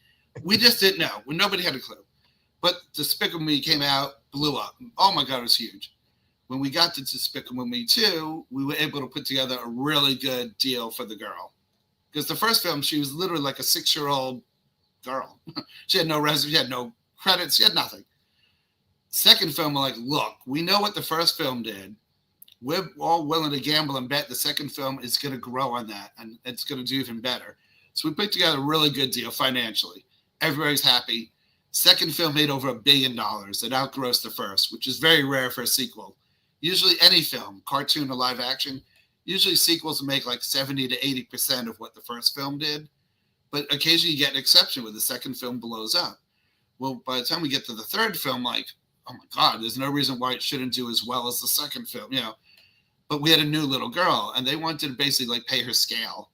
We just didn't know. Nobody had a clue. But Despicable Me came out, blew up. Oh my God, it was huge. When we got to Despicable Me 2, we were able to put together a really good deal for the girl. Because the first film, she was literally like a 6-year-old girl. She had no resume, she had no credits, she had nothing. Second film, we're like, look, we know what the first film did. We're all willing to gamble and bet the second film is going to grow on that, and it's going to do even better. So we put together a really good deal financially. Everybody's happy. Second film made over $1 billion. It outgrossed the first, which is very rare for a sequel. Usually any film, cartoon or live action, usually sequels make like 70 to 80% of what the first film did. But occasionally you get an exception where the second film blows up. Well, by the time we get to the third film, like, oh my God, there's no reason why it shouldn't do as well as the second film, you know. But we had a new little girl, and they wanted to basically like pay her scale.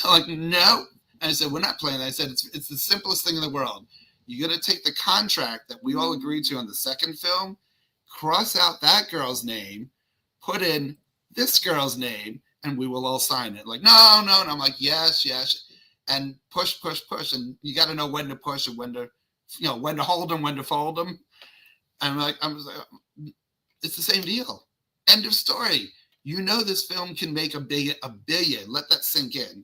Like, no. And I said, we're not playing that. I said, it's the simplest thing in the world. You got to take the contract that we all agreed to on the second film, cross out that girl's name, put in this girl's name, and we will all sign it. Like, no. And I'm like, yes. And push. And you got to know when to push and when to, when to hold them, when to fold them. And I was like, it's the same deal. End of story. You know this film can make a billion. Let that sink in.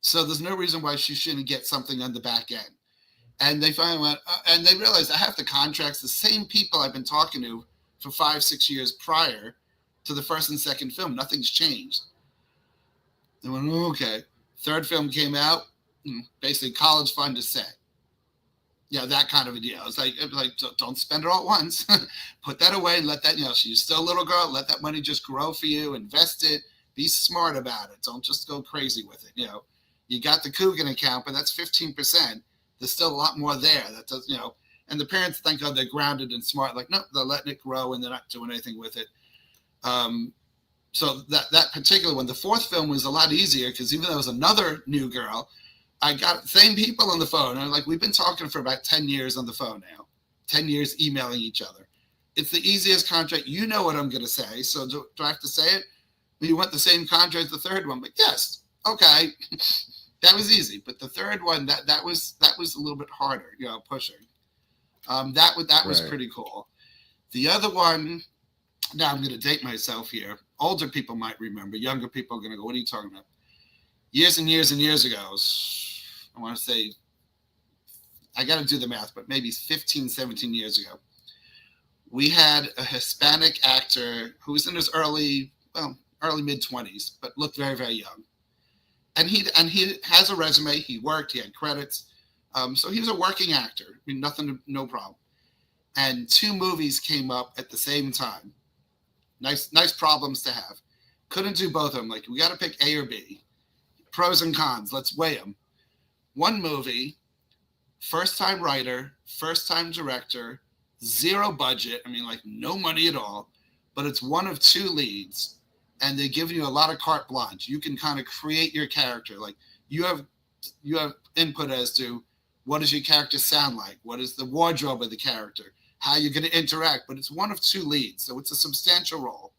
So there's no reason why she shouldn't get something on the back end. And they finally went, and they realized I have the contracts, the same people I've been talking to for 5-6 years prior to the first and second film. Nothing's changed. They went, oh, okay. Third film came out, basically college fund is set. Yeah, that kind of a deal. It's like don't spend it all at once. Put that away and let that, she's still a little girl. Let that money just grow for you. Invest it. Be smart about it. Don't just go crazy with it. You got the Coogan account, but that's 15%. There's still a lot more there. That does, and the parents think, oh, they're grounded and smart. Like, no, they're letting it grow and they're not doing anything with it. So that particular one, the fourth film was a lot easier because even though it was another new girl, I got the same people on the phone. And we've been talking for about 10 years on the phone now, 10 years emailing each other. It's the easiest contract. You know what I'm going to say. So do I have to say it? You want the same contract as the third one? But yes. Okay. That was easy. But the third one, that was a little bit harder, pushing. That was Right. pretty cool. The other one, now I'm going to date myself here. Older people might remember. Younger people are going to go, what are you talking about? Years and years and years ago, I want to say, I got to do the math, but maybe 15, 17 years ago, we had a Hispanic actor who was in his early mid-20s, but looked very, very young. And he has a resume. He worked. He had credits. So he was a working actor. I mean, no problem. And 2 movies came up at the same time. Nice problems to have. Couldn't do both of them. Like, we got to pick A or B. Pros and cons. Let's weigh them. One movie, first-time writer, first-time director, 0 budget. I mean, no money at all. But it's one of 2 leads. And they give you a lot of carte blanche. You can kind of create your character. Like, you have input as to what does your character sound like? What is the wardrobe of the character? How you're going to interact. But it's one of 2 leads. So it's a substantial role.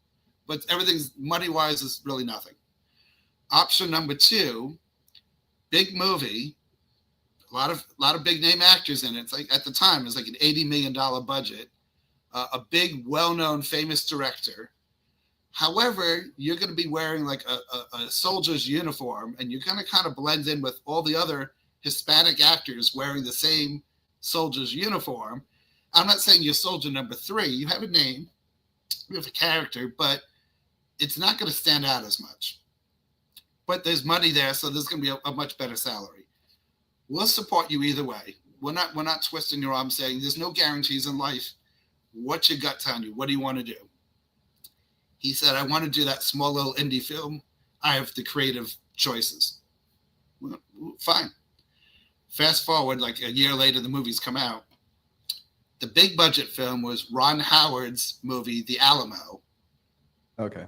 But everything's money-wise is really nothing. Option number 2, big movie, a lot of big name actors in it. It's like, at the time, it was like an $80 million budget, a big, well-known, famous director. However, you're going to be wearing like a soldier's uniform, and you're going to kind of blend in with all the other Hispanic actors wearing the same soldier's uniform. I'm not saying you're soldier number 3. You have a name, you have a character, but it's not going to stand out as much. But there's money there, so there's going to be a much better salary. We'll support you either way. We're not twisting your arm saying there's no guarantees in life. What's your gut telling you? What do you want to do? He said, I want to do that small little indie film. I have the creative choices. Well, fine. Fast forward, like a year later, the movie's come out. The big budget film was Ron Howard's movie, The Alamo. Okay.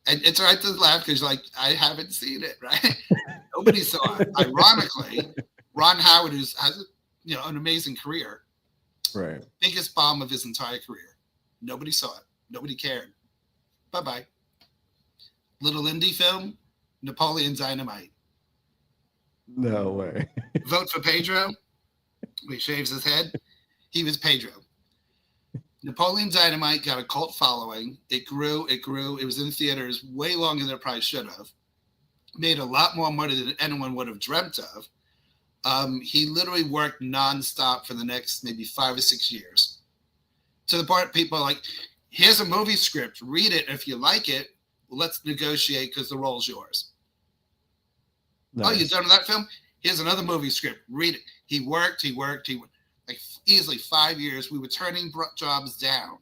And it's all right to laugh because like, I haven't seen it, right? Nobody saw it. Ironically, Ron Howard has an amazing career. Right. Biggest bomb of his entire career. Nobody saw it. Nobody cared. Bye-bye. Little indie film, Napoleon Dynamite. No way. Vote for Pedro. He shaves his head. He was Pedro. Napoleon Dynamite got a cult following. It grew. It was in theaters way longer than it probably should have. Made a lot more money than anyone would have dreamt of. He literally worked nonstop for the next maybe 5 or 6 years. To the point people are like, here's a movie script. Read it. If you like it, let's negotiate because the role's yours. Nice. Oh, you're done with that film? Here's another movie script. Read it. He worked. Like easily 5 years. We were turning jobs down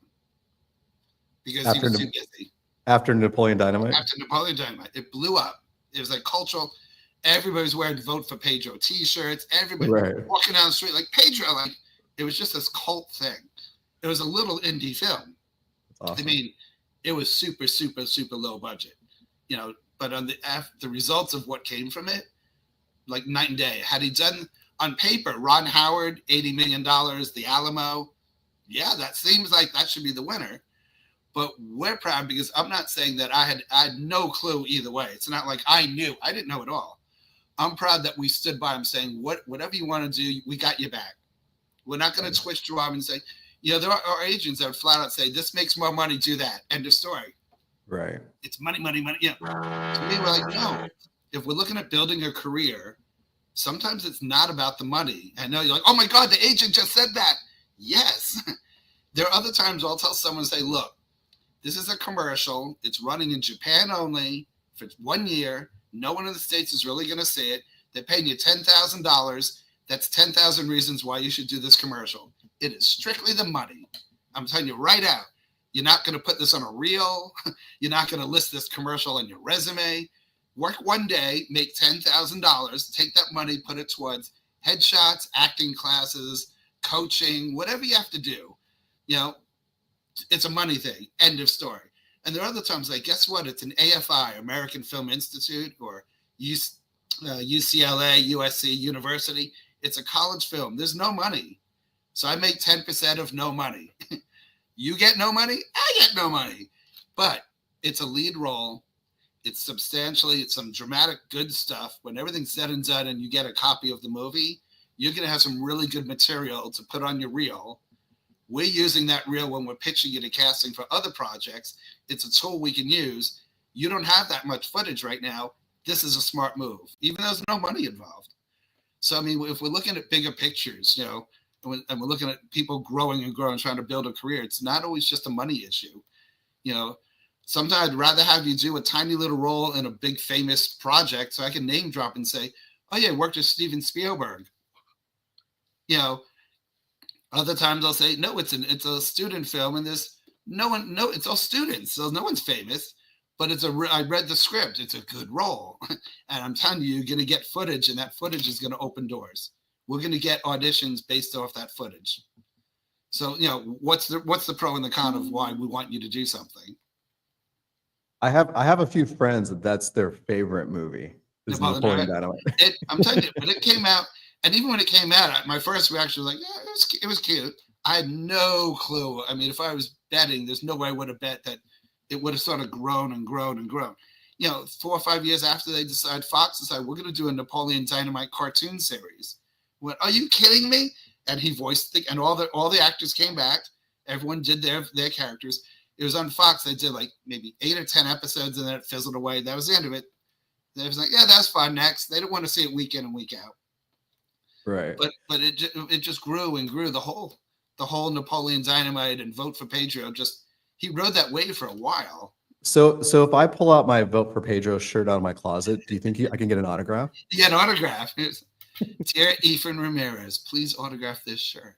because he was too busy. After Napoleon Dynamite? After Napoleon Dynamite. It blew up. It was like cultural. Everybody's wearing Vote for Pedro t-shirts. Everybody walking down the street like Pedro. Like it was just this cult thing. It was a little indie film. Awesome. I mean, it was super, super, super low budget, but on the results of what came from it, like night and day. Had he done on paper, Ron Howard, $80 million, The Alamo, yeah, that seems like that should be the winner. But we're proud because I'm not saying that I had no clue either way. It's not like I didn't know it all. I'm proud that we stood by him saying, whatever you want to do, we got your back. We're not going to twist your arm and say, there are agents that would flat out say, this makes more money, do that. End of story. Right. It's money, money, money. To me, we're like, no. If we're looking at building a career, sometimes it's not about the money. I know you're like, oh my God, the agent just said that. Yes. There are other times I'll tell someone, say, look, this is a commercial. It's running in Japan only for 1 year. No one in the States is really going to see it. They're paying you $10,000. That's 10,000 reasons why you should do this commercial. It is strictly the money. I'm telling you right out. You're not going to put this on a reel. You're not going to list this commercial on your resume. Work 1 day, make $10,000. Take that money, put it towards headshots, acting classes, coaching, whatever you have to do. It's a money thing. End of story. And there are other times like, guess what? It's an AFI, American Film Institute, or UCLA, USC, University. It's a college film. There's no money. So I make 10% of no money. You get no money, I get no money. But it's a lead role. It's some dramatic good stuff. When everything's said and done and you get a copy of the movie, you're going to have some really good material to put on your reel. We're using that reel when we're pitching it to casting for other projects. It's a tool we can use. You don't have that much footage right now. This is a smart move, even though there's no money involved. So, I mean, if we're looking at bigger pictures, and we're looking at people growing and growing, trying to build a career, it's not always just a money issue. Sometimes I'd rather have you do a tiny little role in a big famous project so I can name drop and say, oh yeah, I worked with Steven Spielberg. Other times I'll say, no, it's a student film and it's all students. So no one's famous, but I read the script. It's a good role. And I'm telling you, you're going to get footage and that footage is going to open doors. We're going to get auditions based off that footage. So, what's the pro and the con of why we want you to do something? I have a few friends that's their favorite movie. Is Napoleon Dynamite. I'm telling you, when it came out, and even when it came out, my first reaction was like, yeah, it was cute. I had no clue. I mean, if I was betting, there's no way I would have bet that it would have sort of grown and grown and grown. 4 or 5 years after Fox decided we're going to do a Napoleon Dynamite cartoon series. Went, are you kidding me? And he voiced and all the actors came back. Everyone did their characters. It was on Fox. They did like maybe 8 or 10 episodes, and then it fizzled away. That was the end of it. They was like, yeah, that's fine. Next, they don't want to see it week in and week out. Right. But it just grew and grew. The whole Napoleon Dynamite and Vote for Pedro, he rode that wave for a while. So if I pull out my Vote for Pedro shirt out of my closet, do you think I can get an autograph? You get an autograph. Dear Ethan Ramirez, please autograph this shirt.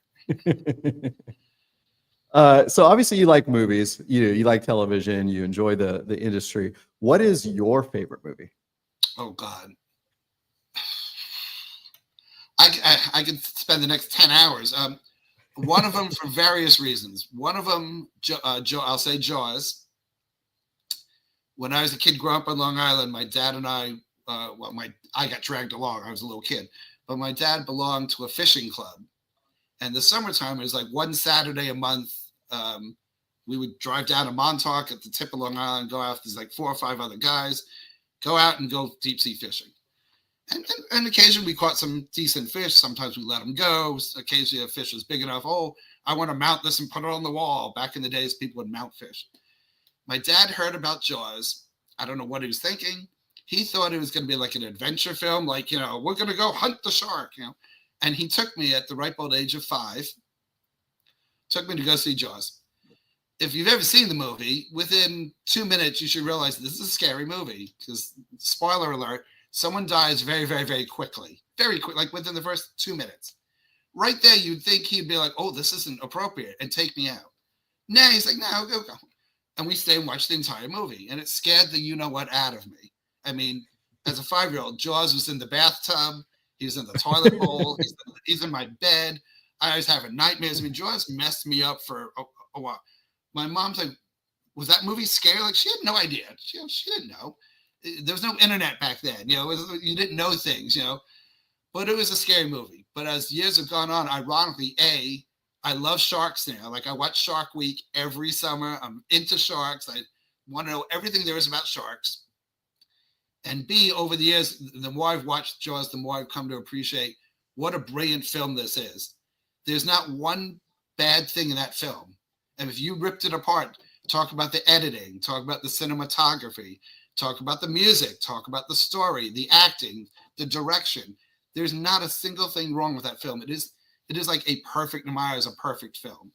So obviously you like movies, you like television, you enjoy the industry. What is your favorite movie? Oh God. I could spend the next 10 hours. One of them for various reasons. One of them, I'll say Jaws. When I was a kid growing up on Long Island, my dad and I got dragged along. I was a little kid. But my dad belonged to a fishing club. And the summertime, it was like one Saturday a month. We would drive down to Montauk at the tip of Long Island, go out. There's like 4 or 5 other guys. Go out and go deep sea fishing. And occasionally we caught some decent fish. Sometimes we let them go. Occasionally a fish was big enough. Oh, I want to mount this and put it on the wall. Back in the days, people would mount fish. My dad heard about Jaws. I don't know what he was thinking. He thought it was going to be like an adventure film, like, we're going to go hunt the shark, And he took me at the ripe old age of 5, took me to go see Jaws. If you've ever seen the movie, within 2 minutes, you should realize this is a scary movie because, spoiler alert, someone dies very, very, very quickly. Very quick, like within the first 2 minutes. Right there, you'd think he'd be like, oh, this isn't appropriate, and take me out. Nah, he's like, no, go. And we stayed and watched the entire movie, and it scared the you-know-what out of me. I mean, as a 5-year-old, Jaws was in the bathtub. He was in the toilet bowl. He's in my bed. I was having nightmares. I mean, Jaws messed me up for a while. My mom's like, was that movie scary? Like, she had no idea. She didn't know. There was no internet back then. You didn't know things, But it was a scary movie. But as years have gone on, ironically, I love sharks now. Like, I watch Shark Week every summer. I'm into sharks. I want to know everything there is about sharks. And B, over the years, the more I've watched Jaws, the more I've come to appreciate what a brilliant film this is. There's not one bad thing in that film. And if you ripped it apart, talk about the editing, talk about the cinematography, talk about the music, talk about the story, the acting, the direction. There's not a single thing wrong with that film. It is like a perfect Myers, a perfect film.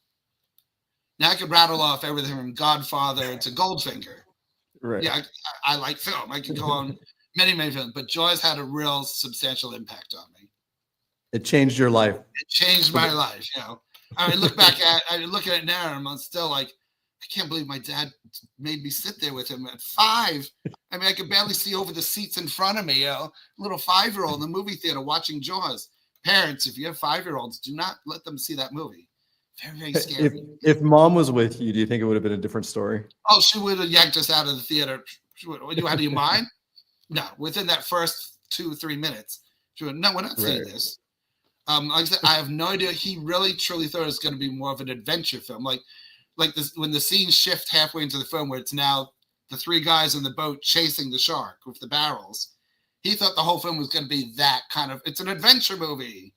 Now I could rattle off everything from Godfather to Goldfinger. Right. Yeah, I like film. I could go on many, many films, but Jaws had a real substantial impact on me. It changed your life. It changed my life, I mean, look at it now, and I'm still like, I can't believe my dad made me sit there with him at 5. I mean, I could barely see over the seats in front of me, little 5-year-old in the movie theater watching Jaws. Parents, if you have 5-year-olds, do not let them see that movie. Very, very scary. If mom was with you, do you think it would have been a different story? Oh, she would have yanked us out of the theater. She would, out of your mind? No, within that first 2 or 3 minutes, she would, no, we're not seeing this. Like I said, I have no idea. He really, truly thought it was going to be more of an adventure film. Like this, when the scenes shift halfway into the film where it's now the 3 guys in the boat chasing the shark with the barrels, he thought the whole film was going to be that kind of, it's an adventure movie.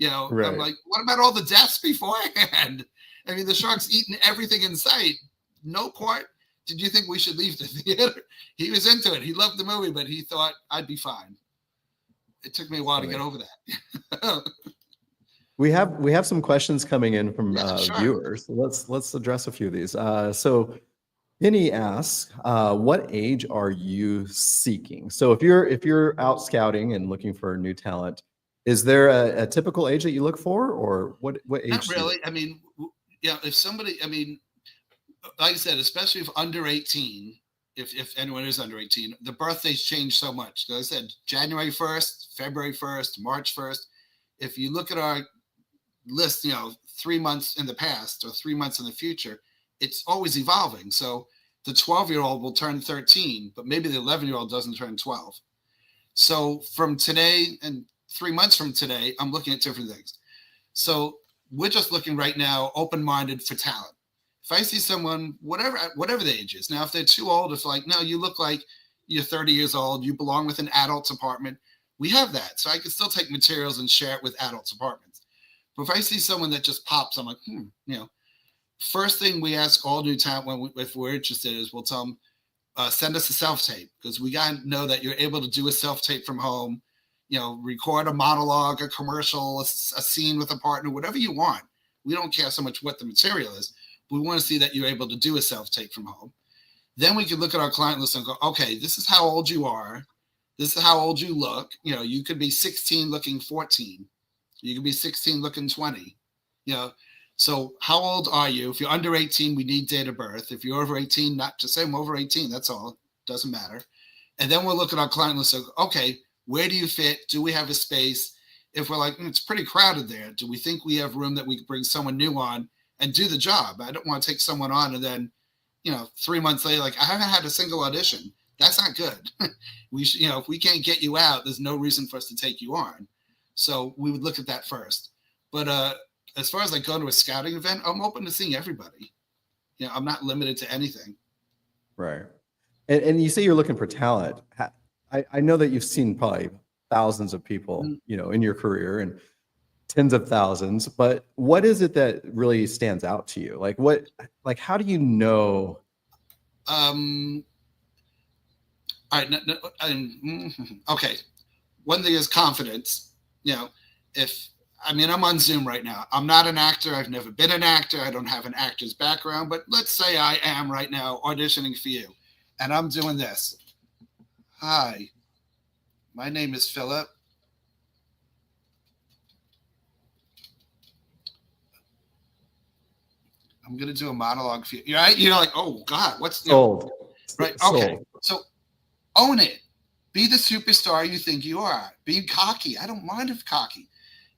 Right. I'm like, what about all the deaths beforehand? I mean, the shark's eating everything in sight. No part. Did you think we should leave the theater? He was into it. He loved the movie, but he thought I'd be fine. It took me a while to get over that. We have some questions coming in from sure. viewers. Let's address a few of these. So Penny asks, what age are you seeking? So if you're out scouting and looking for new talent, is there a typical age that you look for, or what age? Not really. I mean, if somebody, like I said, especially if under 18, if anyone is under 18, the birthdays change so much. Like I said, January 1st, February 1st, March 1st. If you look at our list, 3 months in the past or 3 months in the future, it's always evolving. So the 12-year-old will turn 13, but maybe the 11-year-old doesn't turn 12. So from today and 3 months from today, I'm looking at different things. So we're just looking right now, open-minded for talent. If I see someone, whatever the age is, now if they're too old, if like, no, you look like you're 30 years old, you belong with an adult's apartment, we have that. So I can still take materials and share it with adults' apartments. But if I see someone that just pops, I'm like, First thing we ask all new talent if we're interested is we'll tell them, send us a self-tape, because we got to know that you're able to do a self-tape from home, record a monologue, a commercial, a scene with a partner, whatever you want. We don't care so much what the material is. We want to see that you're able to do a self-tape from home. Then we can look at our client list and go, okay, this is how old you are. This is how old you look. You could be 16 looking 14. You could be 16 looking 20. So how old are you? If you're under 18, we need date of birth. If you're over 18, not just say I'm over 18. That's all. Doesn't matter. And then we'll look at our client list and go, okay, where do you fit? Do we have a space? If we're like, it's pretty crowded there, do we think we have room that we could bring someone new on and do the job? I don't want to take someone on and then, 3 months later, like, I haven't had a single audition. That's not good. We should, if we can't get you out, there's no reason for us to take you on. So we would look at that first. But as far as like going to a scouting event, I'm open to seeing everybody. I'm not limited to anything. Right. And you say you're looking for talent. I know that you've seen probably thousands of people, in your career and tens of thousands. But what is it that really stands out to you? How do you know? All right. Okay. One thing is confidence. I'm on Zoom right now. I'm not an actor. I've never been an actor. I don't have an actor's background, but let's say I am right now auditioning for you and I'm doing this. Hi, my name is Philip. I'm going to do a monologue for you. Right? You're like, oh God, what's Sold. Right. Sold. Okay. So own it. Be the superstar you think you are. Be cocky. I don't mind if cocky.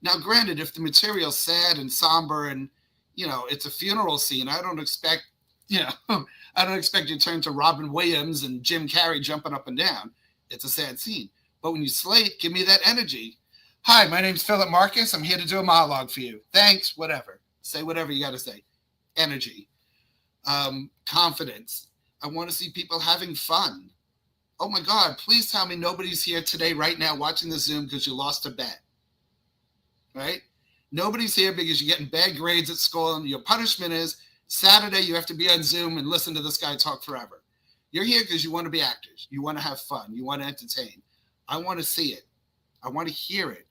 Now, granted, if the material's sad and somber and, it's a funeral scene, I don't expect you to turn to Robin Williams and Jim Carrey jumping up and down. It's a sad scene. But when you slate, give me that energy. Hi, my name's Philip Marcus. I'm here to do a monologue for you. Thanks, whatever. Say whatever you got to say. Energy. Confidence. I want to see people having fun. Oh my God, please tell me nobody's here today right now watching the Zoom because you lost a bet. Right? Nobody's here because you're getting bad grades at school and your punishment is Saturday you have to be on Zoom and listen to this guy talk forever. You're here because you want to be actors. You want to have fun. You want to entertain. I want to see it. I want to hear it.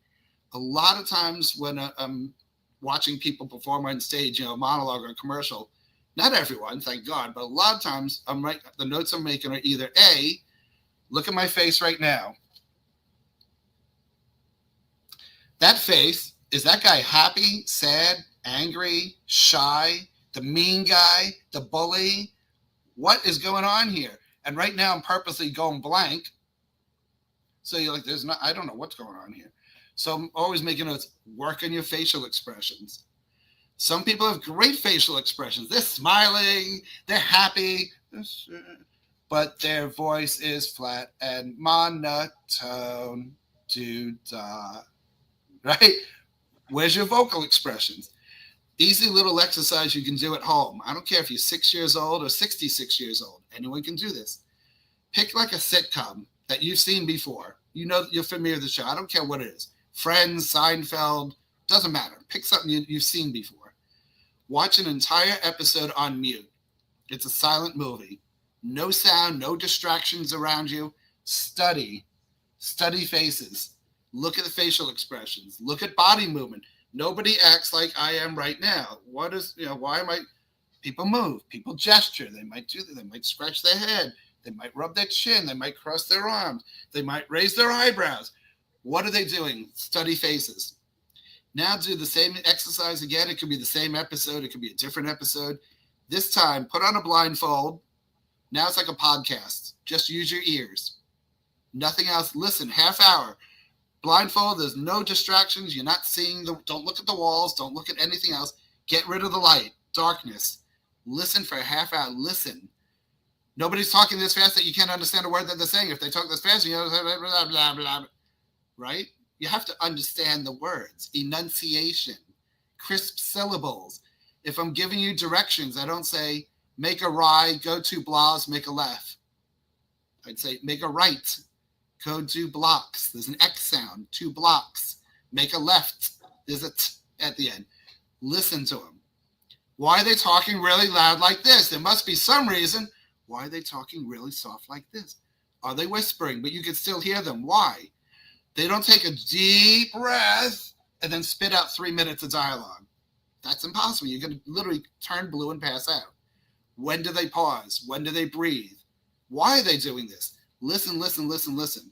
A lot of times when I'm watching people perform on stage, a monologue or a commercial, not everyone, thank God, but a lot of times the notes I'm making are either A, look at my face right now. That face, is that guy happy, sad, angry, shy, the mean guy, the bully? What is going on here? And right now I'm purposely going blank. So you're like, I don't know what's going on here. So I'm always making notes, work on your facial expressions. Some people have great facial expressions. They're smiling, they're happy, but their voice is flat and monotone. Right? Where's your vocal expressions? Easy little exercise you can do at home. I don't care if you're 6 years old or 66 years old. Anyone can do this. Pick like a sitcom that you've seen before. You're familiar with the show. I don't care what it is. Friends, Seinfeld, doesn't matter. Pick something you've seen before. Watch an entire episode on mute. It's a silent movie. No sound, no distractions around you. Study faces. Look at the facial expressions. Look at body movement. Nobody acts like I am right now. People move, people gesture. They might do that. They might scratch their head. They might rub their chin. They might cross their arms. They might raise their eyebrows. What are they doing? Study faces. Now do the same exercise again. It could be the same episode. It could be a different episode. This time, put on a blindfold. Now it's like a podcast. Just use your ears. Nothing else. Listen, half hour. Blindfold, there's no distractions. You're not seeing don't look at the walls. Don't look at anything else. Get rid of the light, darkness. Listen for a half hour. Listen. Nobody's talking this fast that you can't understand a word that they're saying. If they talk this fast, blah, blah, blah, blah, right? You have to understand the words, enunciation, crisp syllables. If I'm giving you directions, I don't say, make a right, go 2 blocks, make a left. I'd say, make a right, go 2 blocks. There's an X sound, 2 blocks. Make a left, there's a T at the end. Listen to them. Why are they talking really loud like this? There must be some reason. Why are they talking really soft like this? Are they whispering, but you can still hear them? Why? They don't take a deep breath and then spit out 3 minutes of dialogue. That's impossible. You're going to literally turn blue and pass out. When do they pause? When do they breathe? Why are they doing this? Listen, listen, listen, listen.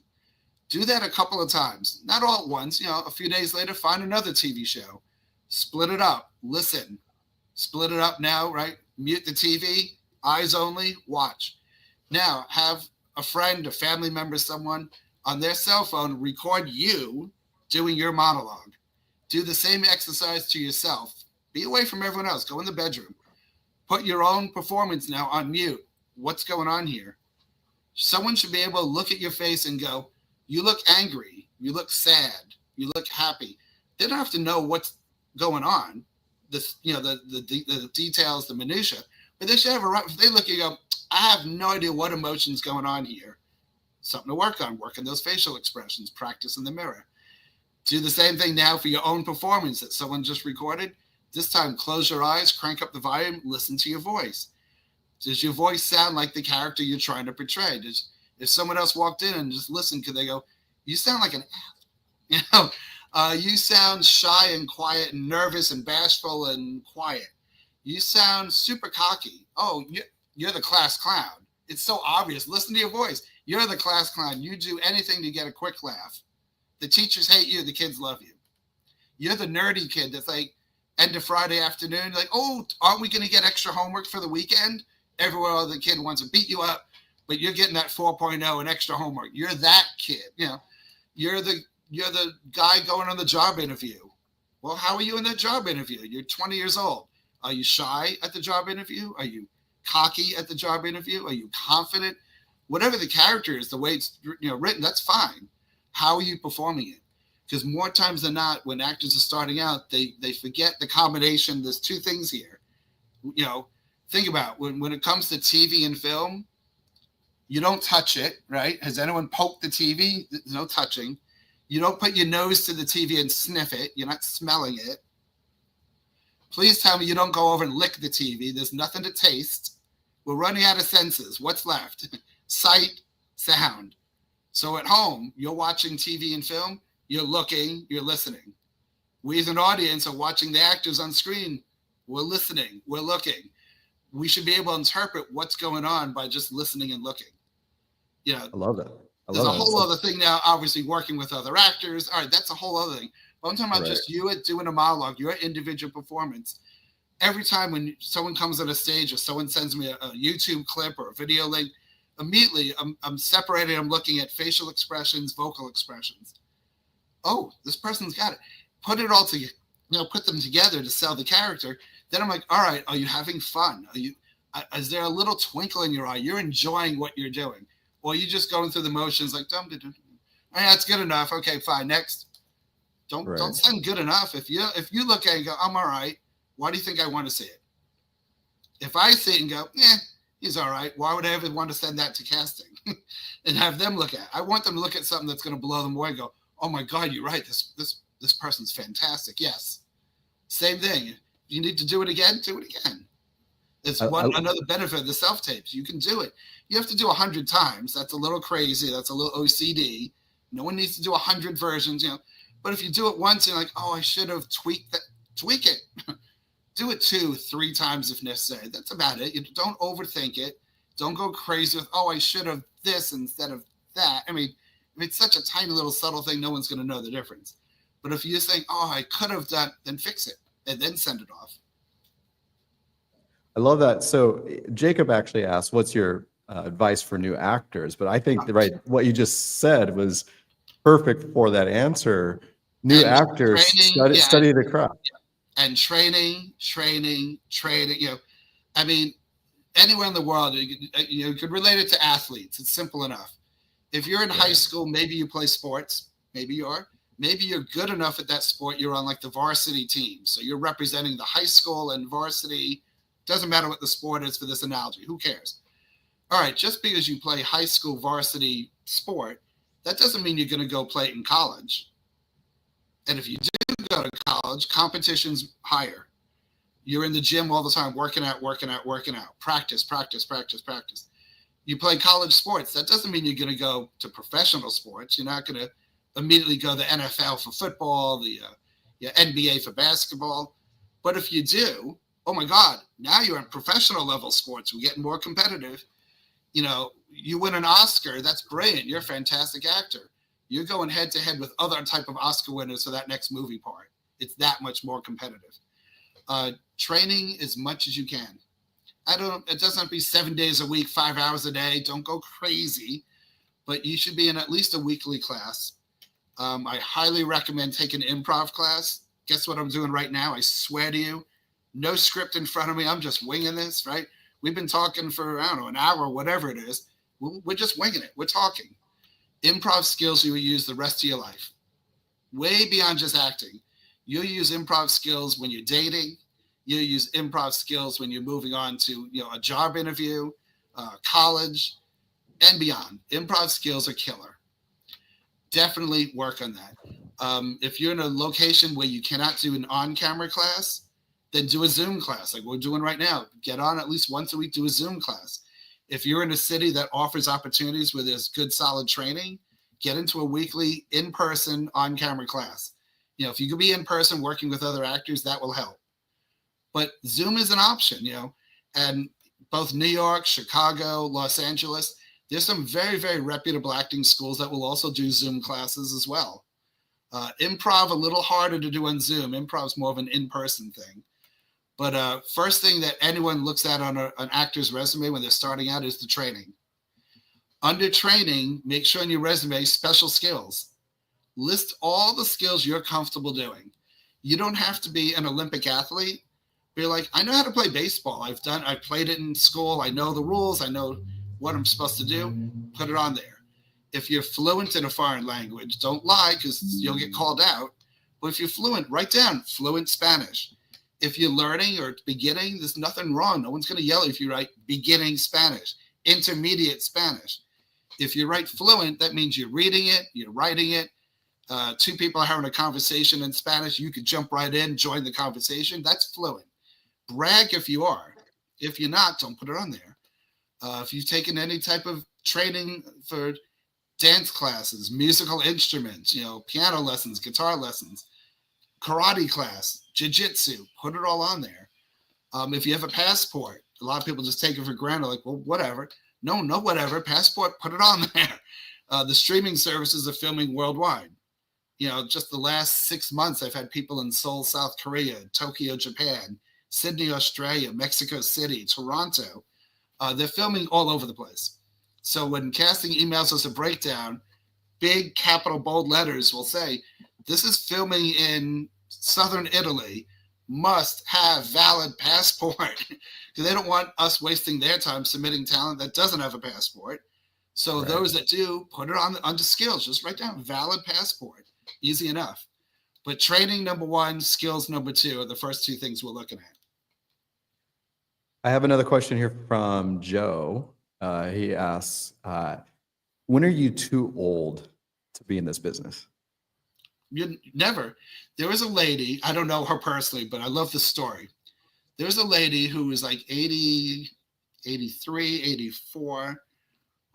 Do that a couple of times. Not all at once. A few days later, find another TV show. Split it up. Listen. Split it up now, right? Mute the TV. Eyes only. Watch. Now, have a friend, a family member, someone on their cell phone record you doing your monologue. Do the same exercise to yourself. Be away from everyone else. Go in the bedroom. Put your own performance now on mute. What's going on here? Someone should be able to look at your face and go, you look angry. You look sad. You look happy. They don't have to know what's going on. The details, the minutia. But they should have if they look at you and go, I have no idea what emotion's going on here. Something to work on, working those facial expressions, practice in the mirror. Do the same thing now for your own performance that someone just recorded. This time, close your eyes, crank up the volume, listen to your voice. Does your voice sound like the character you're trying to portray? If someone else walked in and just listened, could they go, you sound like an ass? You sound shy and quiet and nervous and bashful and quiet. You sound super cocky. Oh, you're the class clown. It's so obvious. Listen to your voice. You're the class clown. You do anything to get a quick laugh. The teachers hate you. The kids love you. You're the nerdy kid that's like, end of Friday afternoon, like, oh, aren't we going to get extra homework for the weekend? Everywhere other kid wants to beat you up, but you're getting that 4.0 and extra homework. You're that kid. You're the guy going on the job interview. Well, how are you in that job interview? You're 20 years old. Are you shy at the job interview? Are you cocky at the job interview? Are you confident? Whatever the character is, the way it's written, that's fine. How are you performing it? Because more times than not, when actors are starting out, they forget the combination. There's two things here. Think about when it comes to TV and film, you don't touch it, right? Has anyone poked the TV? There's no touching. You don't put your nose to the TV and sniff it. You're not smelling it. Please tell me you don't go over and lick the TV. There's nothing to taste. We're running out of senses. What's left? Sight, sound. So at home, you're watching TV and film. You're looking, you're listening. We as an audience are watching the actors on screen. We're listening, we're looking. We should be able to interpret what's going on by just listening and looking. I love that. There's a whole other thing now, obviously working with other actors. All right, that's a whole other thing. But I'm talking about just you doing a monologue, your individual performance. Every time when someone comes on a stage or someone sends me a YouTube clip or a video link, immediately I'm separating, I'm looking at facial expressions, vocal expressions. Oh, this person's got it. Put it all together, put them together to sell the character. Then I'm like, all right, are you having fun? Is there a little twinkle in your eye? You're enjoying what you're doing. Or you just going through the motions like, all right, that's good enough. Okay, fine, next. Don't send good enough. If you look at it and go, I'm all right, why do you think I want to see it? If I see it and go, he's all right, why would I ever want to send that to casting and have them look at it? I want them to look at something that's going to blow them away and go, oh my God, you're right. This person's fantastic. Yes. Same thing. You need to do it again, do it again. It's another benefit of the self-tapes. You can do it. You have to do 100 times. That's a little crazy. That's a little OCD. No one needs to do 100 versions, But if you do it once, you're like, oh, I should have tweaked that. Tweak it. Do it 2-3 times if necessary. That's about it. You don't overthink it. Don't go crazy with, oh, I should have this instead of that. I mean, if it's such a tiny little subtle thing, no one's going to know the difference. But if you just think, oh, I could have done, then fix it and then send it off. I love that. So Jacob actually asked, what's your advice for new actors? But I think what you just said was perfect for that answer. New actors study the craft. And training. I mean, anywhere in the world, you could relate it to athletes. It's simple enough. If you're in high school, maybe you play sports. Maybe you are. Maybe you're good enough at that sport. You're on like the varsity team. So you're representing the high school and varsity. Doesn't matter what the sport is for this analogy. Who cares? All right. Just because you play high school varsity sport, that doesn't mean you're going to go play it in college. And if you do go to college, competition's higher. You're in the gym all the time, working out. Practice. You play college sports. That doesn't mean you're going to go to professional sports. You're not going to immediately go to the NFL for football, the NBA for basketball. But if you do, oh my God, now you're in professional level sports. We're getting more competitive. You win an Oscar. That's brilliant. You're a fantastic actor. You're going head to head with other type of Oscar winners for that next movie part. It's that much more competitive. Training as much as you can. It doesn't have to be 7 days a week, 5 hours a day. Don't go crazy, but you should be in at least a weekly class. I highly recommend taking an improv class. Guess what I'm doing right now? I swear to you, no script in front of me. I'm just winging this, right? We've been talking for, an hour, whatever it is. We're just winging it. We're talking. Improv skills you will use the rest of your life. Way beyond just acting. You'll use improv skills when you're dating. You'll use improv skills when you're moving on to, a job interview, college. and beyond. Improv skills are killer. Definitely work on that. If you're in a location where you cannot do an on-camera class, then do a Zoom class like we're doing right now. Get on at least once a week, do a Zoom class. If you're in a city that offers opportunities where there's good, solid training, get into a weekly in-person on-camera class. You know, if you could be in person working with other actors, that will help. But Zoom is an option, you know, and both New York, Chicago, Los Angeles, there's some very, very reputable acting schools that will also do Zoom classes as well. Improv, a little harder to do on Zoom. Improv is more of an in-person thing. But first thing that anyone looks at on an actor's resume when they're starting out is the training. Under training, make sure in your resume, special skills. List all the skills you're comfortable doing. You don't have to be an Olympic athlete. Be like, I know how to play baseball. I've played it in school. I know the rules. I know what I'm supposed to do. Put it on there. If you're fluent in a foreign language, don't lie because you'll get called out. But if you're fluent, write down fluent Spanish. If you're learning or beginning, there's nothing wrong. No one's going to yell if you write beginning Spanish, intermediate Spanish. If you write fluent, that means you're reading it, you're writing it. Two people are having a conversation in Spanish. You could jump right in, join the conversation. That's fluent. Brag if you are. If you're not, don't put it on there. If you've taken any type of training for dance classes, musical instruments, you know, piano lessons, guitar lessons, karate class, jiu-jitsu, put it all on there. If you have a passport, a lot of people just take it for granted, like, well, whatever. No, whatever. Passport, put it on there. The streaming services are filming worldwide. You know, just the last 6 months, I've had people in Seoul, South Korea, Tokyo, Japan, Sydney, Australia, Mexico City, Toronto. They're filming all over the place. So when casting emails us a breakdown, big capital bold letters will say, this is filming in Southern Italy, must have valid passport. Because they don't want us wasting their time submitting talent that doesn't have a passport. So those that do, put it on under skills. Just write down valid passport. Easy enough. But training, number one, skills, number two, are the first two things we're looking at. I have another question here from Joe. He asks, when are you too old to be in this business? You never. There was a lady, I don't know her personally, but I love the story. There was a lady who was like 80, 83, 84,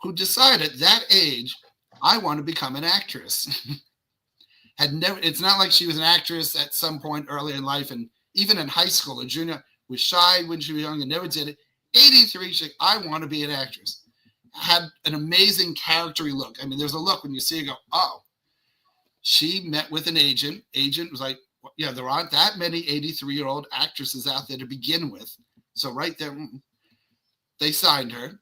who decided that age, I want to become an actress. It's not like she was an actress at some point early in life, and even in high school or junior, was shy when she was young and never did it. 83, she's like, I want to be an actress. Had an amazing charactery look. I mean, there's a look when you see her go, oh. She met with an agent. Agent was like, yeah, there aren't that many 83-year-old actresses out there to begin with. So right there, they signed her.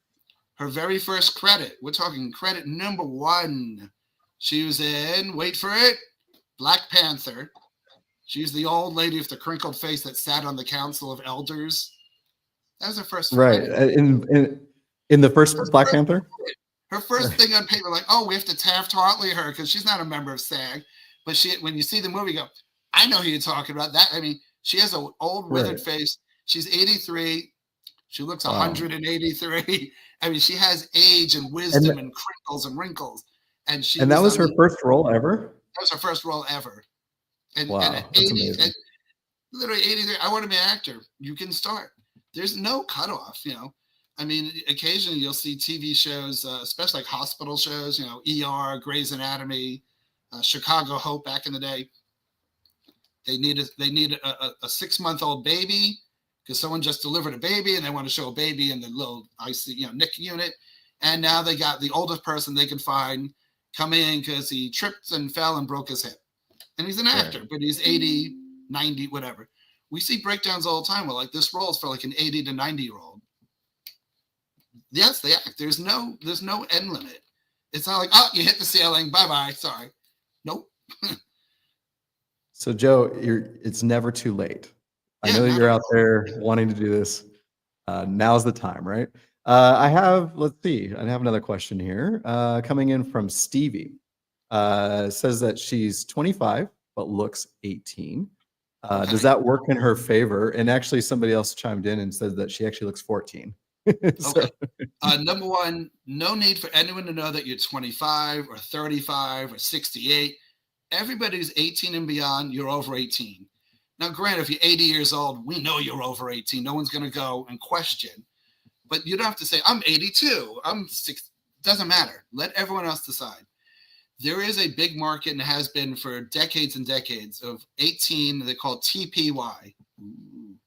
Her very first credit, we're talking credit number one. She was in, wait for it, Black Panther. She's the old lady with the crinkled face that sat on the Council of Elders. That was her first right. In the first Black Panther? Her first thing on paper, like, oh, we have to Taft-Hartley her because she's not a member of SAG. But when you see the movie, you go, I know who you're talking about. That, I mean, she has an old withered face. She's 83. She looks 183. I mean, she has age and wisdom and crinkles and wrinkles. And that was her first role ever? That was her first role ever. And, wow, and that's amazing. Literally 83, I want to be an actor. You can start. There's no cutoff, you know. I mean, occasionally you'll see TV shows, especially like hospital shows, you know, ER, Grey's Anatomy, Chicago Hope back in the day. They need a 6-month-old baby because someone just delivered a baby and they want to show a baby in the little NICU unit. And now they got the oldest person they can find come in because he tripped and fell and broke his hip. And he's an actor, but he's 80, 90, whatever. We see breakdowns all the time where like this role is for like an 80 to 90-year-old. Yes, they act. There's no end limit. It's not like, oh, you hit the ceiling. Bye-bye. Sorry. Nope. So, Joe, it's never too late. I know that you're out there wanting to do this. Now's the time, right? Let's see. I have another question here coming in from Stevie. Says that she's 25, but looks 18. Does that work in her favor? And actually, somebody else chimed in and said that she actually looks 14. So, Okay. Number one, no need for anyone to know that you're 25 or 35 or 68. Everybody who's 18 and beyond, you're over 18. Now, granted, if you're 80 years old, we know you're over 18. No one's going to go and question. But you don't have to say, I'm 82. I'm 6. Doesn't matter. Let everyone else decide. There is a big market and has been for decades and decades of 18. They call TPY.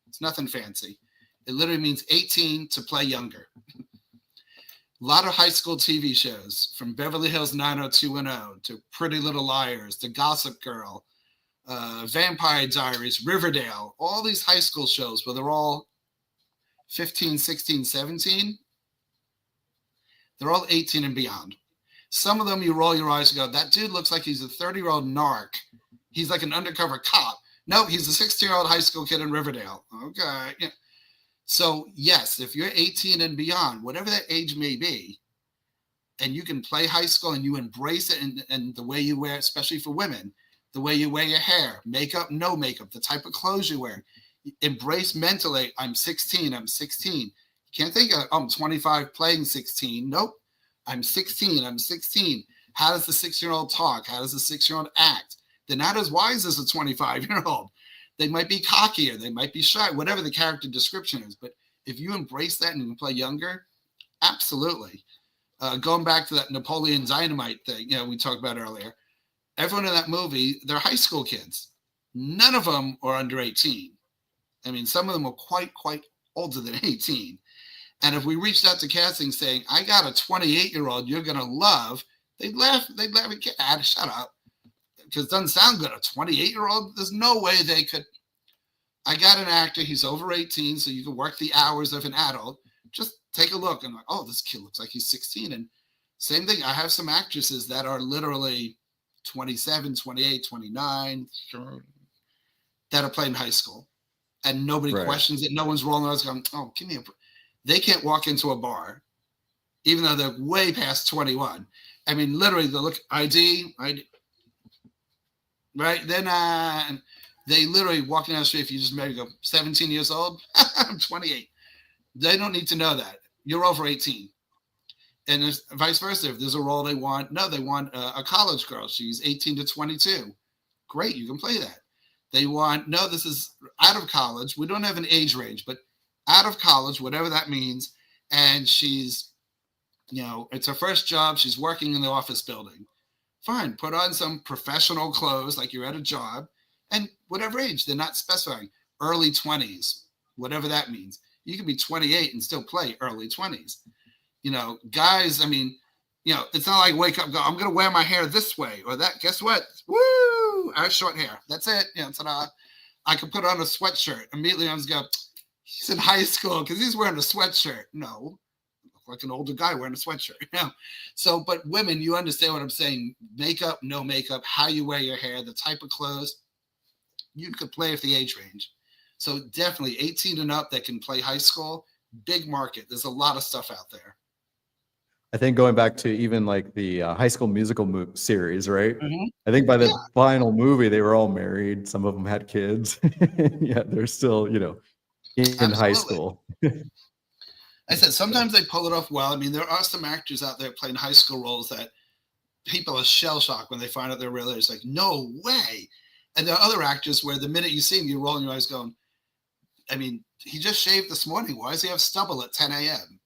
It's nothing fancy. It literally means 18 to play younger. A lot of high school TV shows, from Beverly Hills 90210 to Pretty Little Liars to Gossip Girl, Vampire Diaries, Riverdale, all these high school shows where they're all 15, 16, 17. They're all 18 and beyond. Some of them you roll your eyes and go, that dude looks like he's a 30-year-old narc. He's like an undercover cop. No, he's a 16-year-old high school kid in Riverdale. Okay. Yeah. So, yes, if you're 18 and beyond, whatever that age may be, and you can play high school and you embrace it and the way you wear, especially for women, the way you wear your hair, makeup, no makeup, the type of clothes you wear, embrace mentally, I'm 16, I'm 16. You can't think of, I'm 25 playing 16. Nope. I'm 16, I'm 16. How does the 6-year-old talk? How does the 6-year-old act? They're not as wise as a 25-year-old. They might be cockier. They might be shy, whatever the character description is. But if you embrace that and you can play younger, absolutely. Going back to that Napoleon Dynamite thing, we talked about earlier, everyone in that movie, they're high school kids. None of them are under 18. I mean, some of them are quite older than 18. And if we reached out to casting saying, I got a 28-year-old you're going to love, they'd laugh and get shut up. Because it doesn't sound good. A 28-year-old, there's no way they could. I got an actor, he's over 18, so you can work the hours of an adult. Just take a look and like, oh, this kid looks like he's 16. And same thing, I have some actresses that are literally 27, 28, 29, that are playing high school. And nobody questions it. No one's rolling their eyes going, oh, give me a. They can't walk into a bar, even though they're way past 21. I mean, literally, they look, ID. Right? Then they literally walking down the street, if you just maybe go 17 years old, I'm 28. They don't need to know that. You're over 18. And vice versa. If there's a role they want a college girl. She's 18 to 22. Great, you can play that. They want, no, this is out of college. We don't have an age range, but out of college, whatever that means. And she's, it's her first job. She's working in the office building. Fine, put on some professional clothes like you're at a job, and whatever age, they're not specifying. Early 20s, whatever that means. You can be 28 and still play early 20s. Guys, I mean, it's not like wake up, go, I'm going to wear my hair this way or that. Guess what? Woo! I have short hair. That's it. I could put on a sweatshirt. Immediately I was go, he's in high school because he's wearing a sweatshirt. No. Like an older guy wearing a sweatshirt. So, but women, you understand what I'm saying. Makeup, no makeup, how you wear your hair, the type of clothes, you could play with the age range. So definitely 18 and up that can play high school, big market. There's a lot of stuff out there. I think going back to even like the High School Musical series, right? Mm-hmm. I think by the final movie, they were all married. Some of them had kids. Yeah, they're still, in Absolutely. High school. I said, sometimes they pull it off well. I mean, there are some actors out there playing high school roles that people are shell-shocked when they find out they're real. It's like, no way. And there are other actors where the minute you see him, you're rolling your eyes going, I mean, he just shaved this morning. Why does he have stubble at 10 a.m.?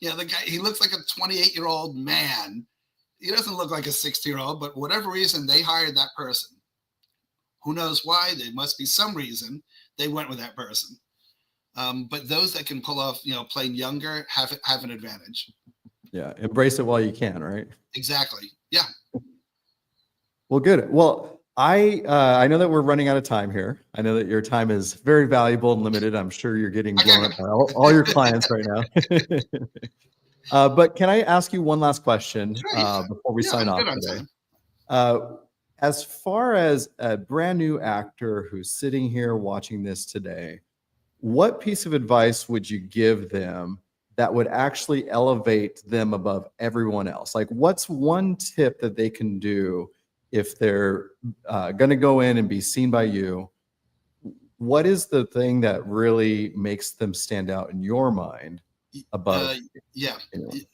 The guy, he looks like a 28-year-old man. He doesn't look like a 60-year-old, but whatever reason, they hired that person. Who knows why? There must be some reason they went with that person. But those that can pull off, playing younger have an advantage. Yeah, embrace it while you can, right? Exactly. Yeah. Well, good. Well, I know that we're running out of time here. I know that your time is very valuable and limited. I'm sure you're getting blown up by all your clients right now. But can I ask you one last question before we sign off today? As far as a brand new actor who's sitting here watching this today, what piece of advice would you give them that would actually elevate them above everyone else? Like, what's one tip that they can do if they're going to go in and be seen by you? What is the thing that really makes them stand out in your mind above. Yeah. Anyway.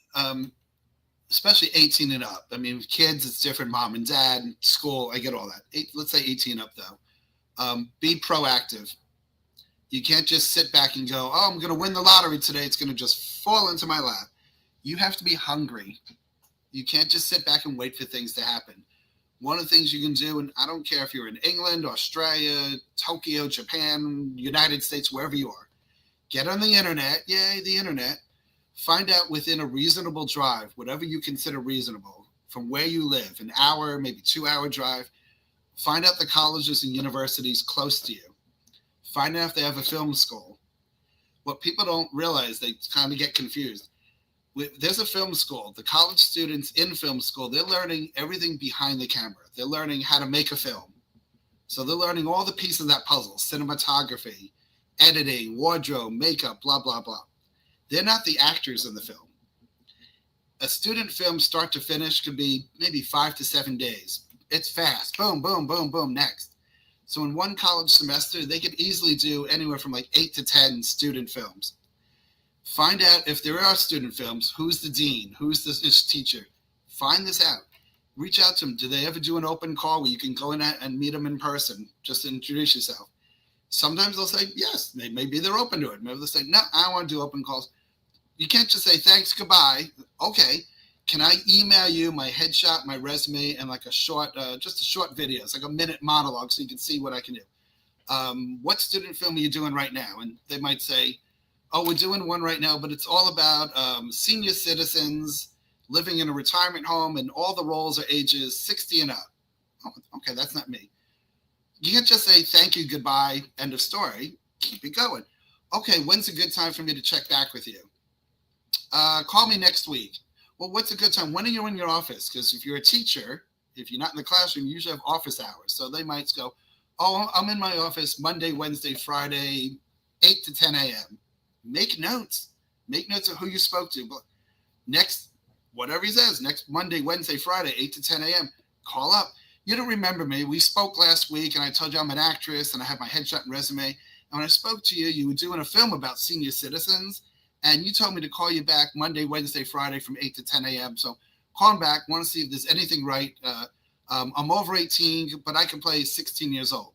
Especially 18 and up. I mean, with kids, it's different. Mom and dad, school, I get all that. Let's say 18 up, though. Be proactive. You can't just sit back and go, oh, I'm going to win the lottery today. It's going to just fall into my lap. You have to be hungry. You can't just sit back and wait for things to happen. One of the things you can do, and I don't care if you're in England, Australia, Tokyo, Japan, United States, wherever you are, get on the internet. Yay, the internet. Find out within a reasonable drive, whatever you consider reasonable, from where you live, an hour, maybe 2-hour drive. Find out the colleges and universities close to you. Find out if they have a film school. What people don't realize, they kind of get confused. There's a film school. The college students in film school, they're learning everything behind the camera. They're learning how to make a film. So they're learning all the pieces of that puzzle, cinematography, editing, wardrobe, makeup, blah, blah, blah. They're not the actors in the film. A student film start to finish could be maybe 5 to 7 days. It's fast. Boom, boom, boom, boom, next. So in one college semester, they could easily do anywhere from like 8 to 10 student films. Find out if there are student films, who's the dean, who's this teacher. Find this out. Reach out to them. Do they ever do an open call where you can go in and meet them in person, just to introduce yourself? Sometimes they'll say yes. Maybe they're open to it. Maybe they'll say, no, I don't want to do open calls. You can't just say thanks, goodbye. Okay, can I email you my headshot, my resume, and like a short, just a short video? It's like a minute monologue so you can see what I can do. What student film are you doing right now? And they might say, oh, we're doing one right now, but it's all about senior citizens living in a retirement home, and all the roles are ages 60 and up. Oh, okay, that's not me. You can't just say thank you, goodbye, end of story. Keep it going. Okay, when's a good time for me to check back with you? Call me next week. Well, what's a good time? When are you in your office? Because if you're a teacher, if you're not in the classroom, you usually have office hours. So they might go, oh, I'm in my office Monday, Wednesday, Friday, 8 to 10 a.m. Make notes. Make notes of who you spoke to. But next, whatever he says, next Monday, Wednesday, Friday, 8 to 10 a.m., call up. You don't remember me. We spoke last week, and I told you I'm an actress, and I have my headshot and resume. And when I spoke to you, you were doing a film about senior citizens, and you told me to call you back Monday, Wednesday, Friday from 8 to 10 a.m. So call him back. Want to see if there's anything right. I'm over 18, but I can play 16 years old.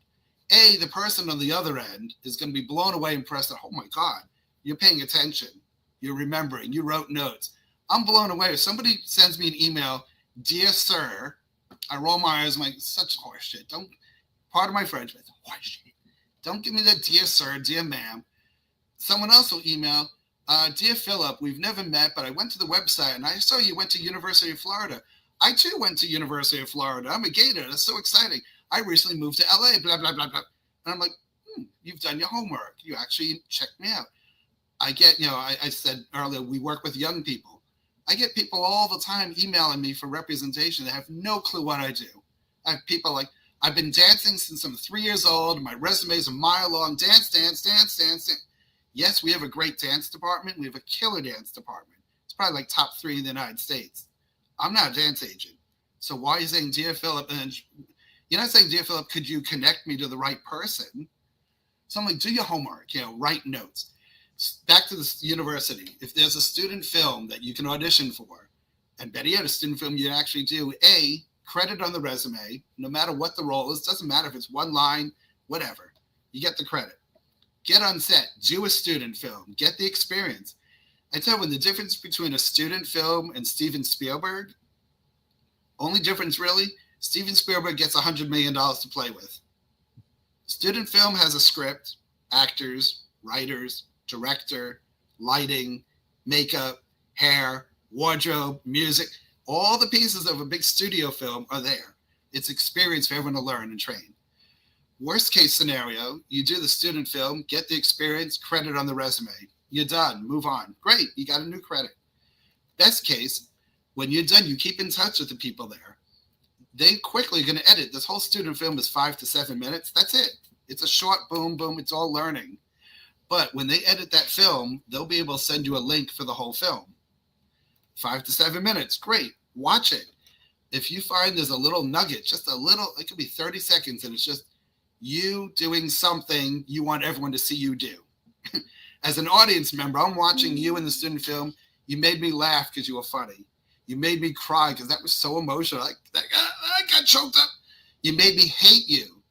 The person on the other end is going to be blown away, impressed that, oh, my God, you're paying attention. You're remembering. You wrote notes. I'm blown away. If somebody sends me an email, dear sir, I roll my eyes. I'm like, such horseshit. Pardon my French, but it's horseshit. Don't give me that dear sir, dear ma'am. Someone else will email, dear Philip, we've never met, but I went to the website and I saw you went to University of Florida. I too went to University of Florida. I'm a Gator. That's so exciting. I recently moved to LA, blah, blah, blah, blah. And I'm like, you've done your homework. You actually checked me out. I get, I said earlier, we work with young people. I get people all the time emailing me for representation. They have no clue what I do. I have people like, I've been dancing since I'm 3 years old. My resume is a mile long. Dance, dance, dance, dance, dance. Yes, we have a great dance department. We have a killer dance department. It's probably like top 3 in the United States. I'm not a dance agent. So why are you saying, dear Philip? And you're not saying, dear Philip, could you connect me to the right person? So I'm like, do your homework, write notes. Back to the university. If there's a student film that you can audition for, and better yet, a student film you actually do, credit on the resume, no matter what the role is, doesn't matter if it's one line, whatever, you get the credit. Get on set, do a student film, get the experience. I tell you, the difference between a student film and Steven Spielberg, only difference really, Steven Spielberg gets $100 million to play with. Student film has a script, actors, writers, director, lighting, makeup, hair, wardrobe, music. All the pieces of a big studio film are there. It's experience for everyone to learn and train. Worst case scenario, you do the student film, get the experience, credit on the resume. You're done. Move on. Great. You got a new credit. Best case, when you're done, you keep in touch with the people there. They quickly are going to edit. This whole student film is 5 to 7 minutes. That's it. It's a short boom, boom. It's all learning. But when they edit that film, they'll be able to send you a link for the whole film. 5 to 7 minutes. Great. Watch it. If you find there's a little nugget, just a little, it could be 30 seconds, and it's just you doing something you want everyone to see you do. As an audience member, I'm watching you in the student film. You made me laugh because you were funny. You made me cry because that was so emotional. I got choked up. You made me hate you.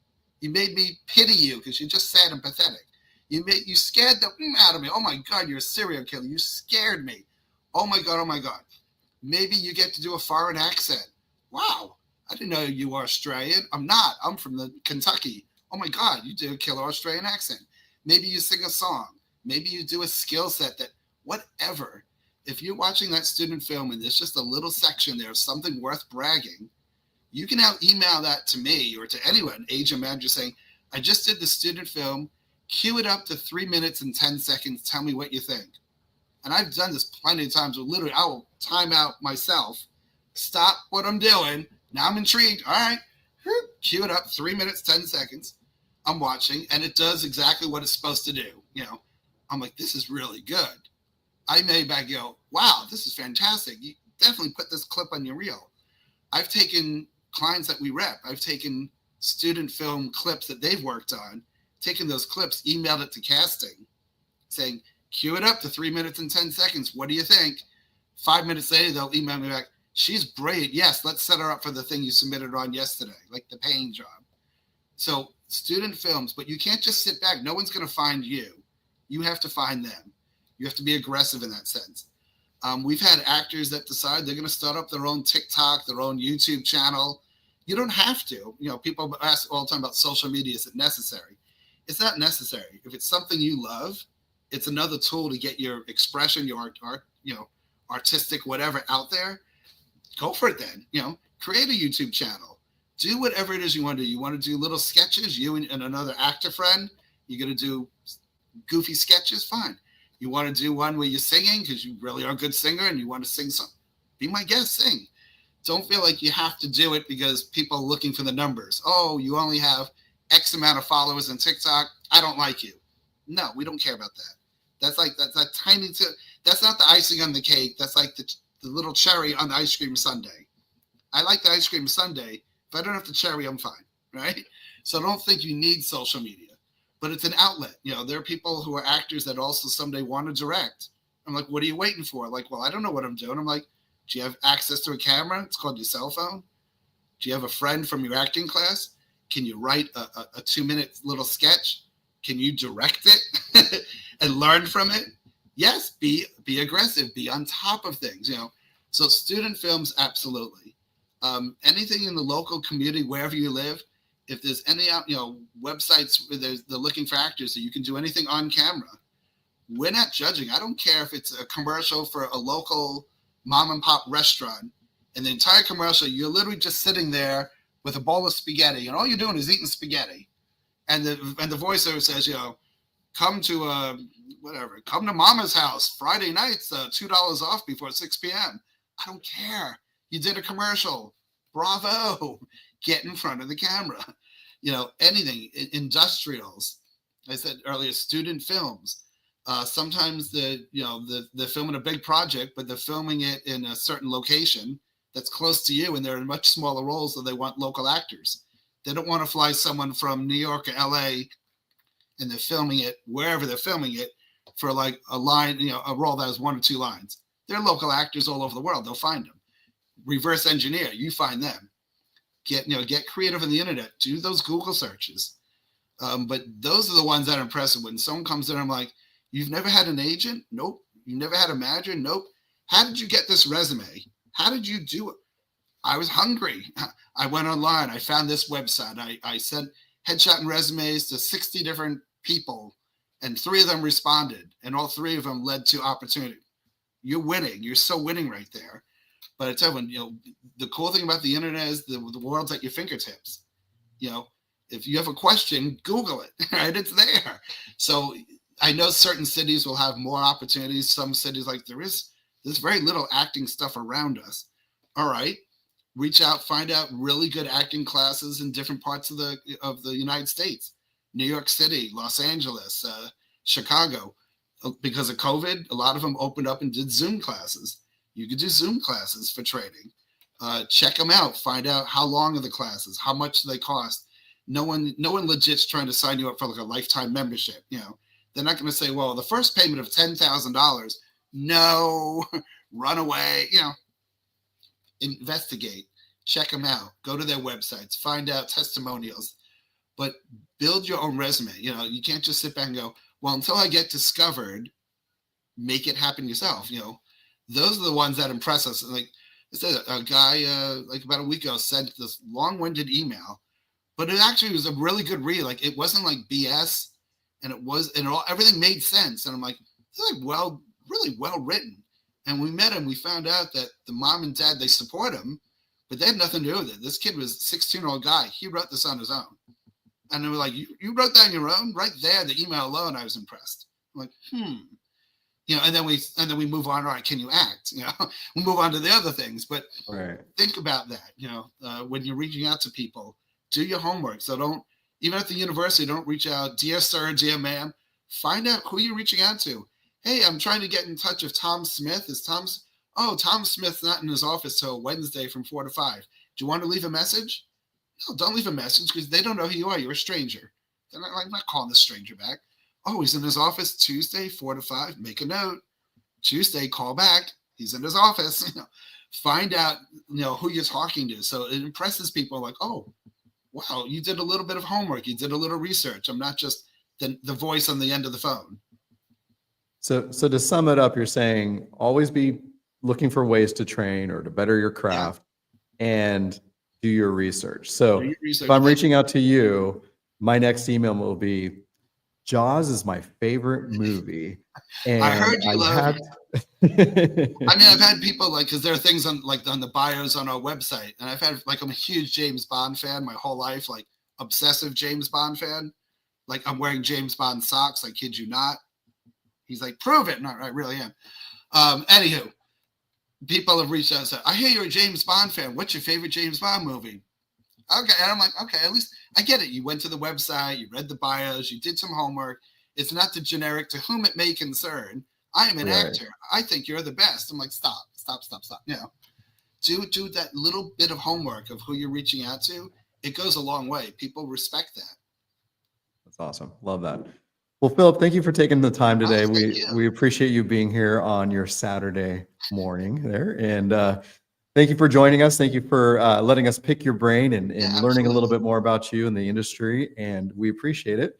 You made me pity you because you're just sad and pathetic. You scared the out of me. Oh my God, you're a serial killer. You scared me. Oh my God, oh my God. Maybe you get to do a foreign accent. Wow, I didn't know you were Australian. I'm not. I'm from Kentucky. Oh my God, you do a killer Australian accent. Maybe you sing a song. Maybe you do a skill set that, whatever. If you're watching that student film and there's just a little section there of something worth bragging, you can now email that to me or to anyone, agent manager, saying, I just did the student film. Cue it up to 3 minutes and 10 seconds. Tell me what you think. And I've done this plenty of times where literally I will time out myself, stop what I'm doing. Now I'm intrigued. All right. Cue it up, 3 minutes, 10 seconds. I'm watching, and it does exactly what it's supposed to do. I'm like, this is really good. I may back go, wow, this is fantastic. You definitely put this clip on your reel. I've taken clients that we rep. I've taken student film clips that they've worked on, taken those clips, emailed it to casting, saying, cue it up to 3 minutes and 10 seconds. What do you think? 5 minutes later, they'll email me back. She's brilliant. Yes, let's set her up for the thing you submitted on yesterday, like the paying job. So student films, but you can't just sit back. No one's going to find you. You have to find them. You have to be aggressive in that sense. We've had actors that decide they're going to start up their own TikTok, their own YouTube channel. You don't have to. People ask all the time about social media. Is it necessary? It's not necessary. If it's something you love, it's another tool to get your expression, your art, artistic, whatever out there. Go for it then. Create a YouTube channel. Do whatever it is you want to do. You want to do little sketches, you and another actor friend. You're going to do goofy sketches, fine. You want to do one where you're singing because you really are a good singer and you want to sing something, be my guest, sing. Don't feel like you have to do it because people are looking for the numbers. Oh, you only have X amount of followers on TikTok. I don't like you. No, we don't care about that. That's that tiny, that's not the icing on the cake. That's like the little cherry on the ice cream sundae. I like the ice cream sundae. If I don't have the cherry, I'm fine, right? So don't think you need social media. But it's an outlet. There are people who are actors that also someday want to direct. I'm like, what are you waiting for? Like, well, I don't know what I'm doing. I'm like, do you have access to a camera? It's called your cell phone. Do you have a friend from your acting class? Can you write a 2-minute little sketch? Can you direct it and learn from it? Yes, be aggressive, be on top of things, So student films, absolutely. Anything in the local community, wherever you live, if there's any, websites where they're looking for actors, so you can do anything on camera. We're not judging. I don't care if it's a commercial for a local mom and pop restaurant, and the entire commercial, you're literally just sitting there with a bowl of spaghetti, and all you're doing is eating spaghetti. And the voiceover says, come to Mama's house Friday nights, $2 off before 6 p.m. I don't care. You did a commercial. Bravo. Get in front of the camera. Anything, industrials. I said earlier, student films. Sometimes they're filming a big project, but they're filming it in a certain location that's close to you, and they're in much smaller roles, so they want local actors. They don't want to fly someone from New York or LA, and they're filming it wherever they're filming it for like a line, a role that has 1 or 2 lines. They're local actors all over the world. They'll find them. Reverse engineer, you find them. Get creative on the internet. Do those Google searches. But those are the ones that are impressive. When someone comes in, I'm like, you've never had an agent? Nope. You never had a manager? Nope. How did you get this resume? How did you do it? I was hungry. I went online. I found this website. I sent headshot and resumes to 60 different people, and 3 of them responded, and all 3 of them led to opportunity. You're winning. You're so winning right there. But I tell you, the cool thing about the internet is the world's at your fingertips. If you have a question, Google it, right? It's there. So I know certain cities will have more opportunities. Some cities, like there's very little acting stuff around us. All right. Reach out, find out really good acting classes in different parts of the United States. New York City, Los Angeles, Chicago. Because of COVID, a lot of them opened up and did Zoom classes. You could do Zoom classes for training. Check them out. Find out how long are the classes, how much do they cost. No one legit's trying to sign you up for like a lifetime membership. They're not going to say, well, the first payment of $10,000, no, run away, investigate, check them out, go to their websites, find out testimonials, but build your own resume. You can't just sit back and go, well, until I get discovered, make it happen yourself. Those are the ones that impress us. Like I said, a guy like about a week ago sent this long-winded email, but it actually was a really good read. Like it wasn't like BS, and everything made sense. And I'm like, it's like really well written. And we met him. We found out that the mom and dad, they support him, but they had nothing to do with it. This kid was a 16-year-old guy. He wrote this on his own. And they were like, you wrote that on your own? Right there, the email alone, I was impressed. I'm like, and then we move on. All right, can you act? We move on to the other things. But think about that. When you're reaching out to people, do your homework. So even at the university, don't reach out, dear sir, dear ma'am. Find out who you're reaching out to. Hey, I'm trying to get in touch with Tom Smith. Tom Smith's not in his office till Wednesday from 4 to 5. Do you want to leave a message? No, don't leave a message because they don't know who you are. You're a stranger. They're not calling this stranger back. Oh, he's in his office Tuesday, 4 to 5. Make a note. Tuesday, call back. He's in his office. Find out, who you're talking to. So it impresses people like, oh, wow, you did a little bit of homework. You did a little research. I'm not just the voice on the end of the phone. So to sum it up, you're saying always be looking for ways to train or to better your craft and do your research. So if I'm reaching out to you, my next email will be, Jaws is my favorite movie. And I heard you love it. I've had people because there are things on the bios on our website, and I've had I'm a huge James Bond fan my whole life, obsessive James Bond fan. I'm wearing James Bond socks. I kid you not. He's like, prove it. No, I really am. Anywho, people have reached out and said, I hear you're a James Bond fan. What's your favorite James Bond movie? Okay. And I'm like, okay, at least I get it. You went to the website, you read the bios, you did some homework. It's not the generic to whom it may concern. I am an actor. I think you're the best. I'm like, stop. Do that little bit of homework of who you're reaching out to. It goes a long way. People respect that. That's awesome. Love that. Well, Philip, thank you for taking the time today. We appreciate you being here on your Saturday morning there. And thank you for joining us. Thank you for letting us pick your brain and learning a little bit more about you in the industry. And we appreciate it.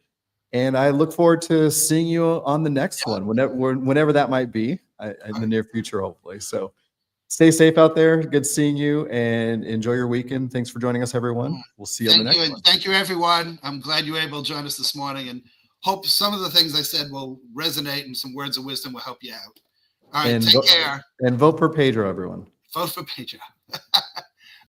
And I look forward to seeing you on the next one, whenever that might be in the near future, hopefully. So stay safe out there. Good seeing you and enjoy your weekend. Thanks for joining us, everyone. We'll see you on the next one. Thank you, everyone. I'm glad you were able to join us this morning, and hope some of the things I said will resonate and some words of wisdom will help you out. All right, take care. And vote for Pedro, everyone. Vote for Pedro.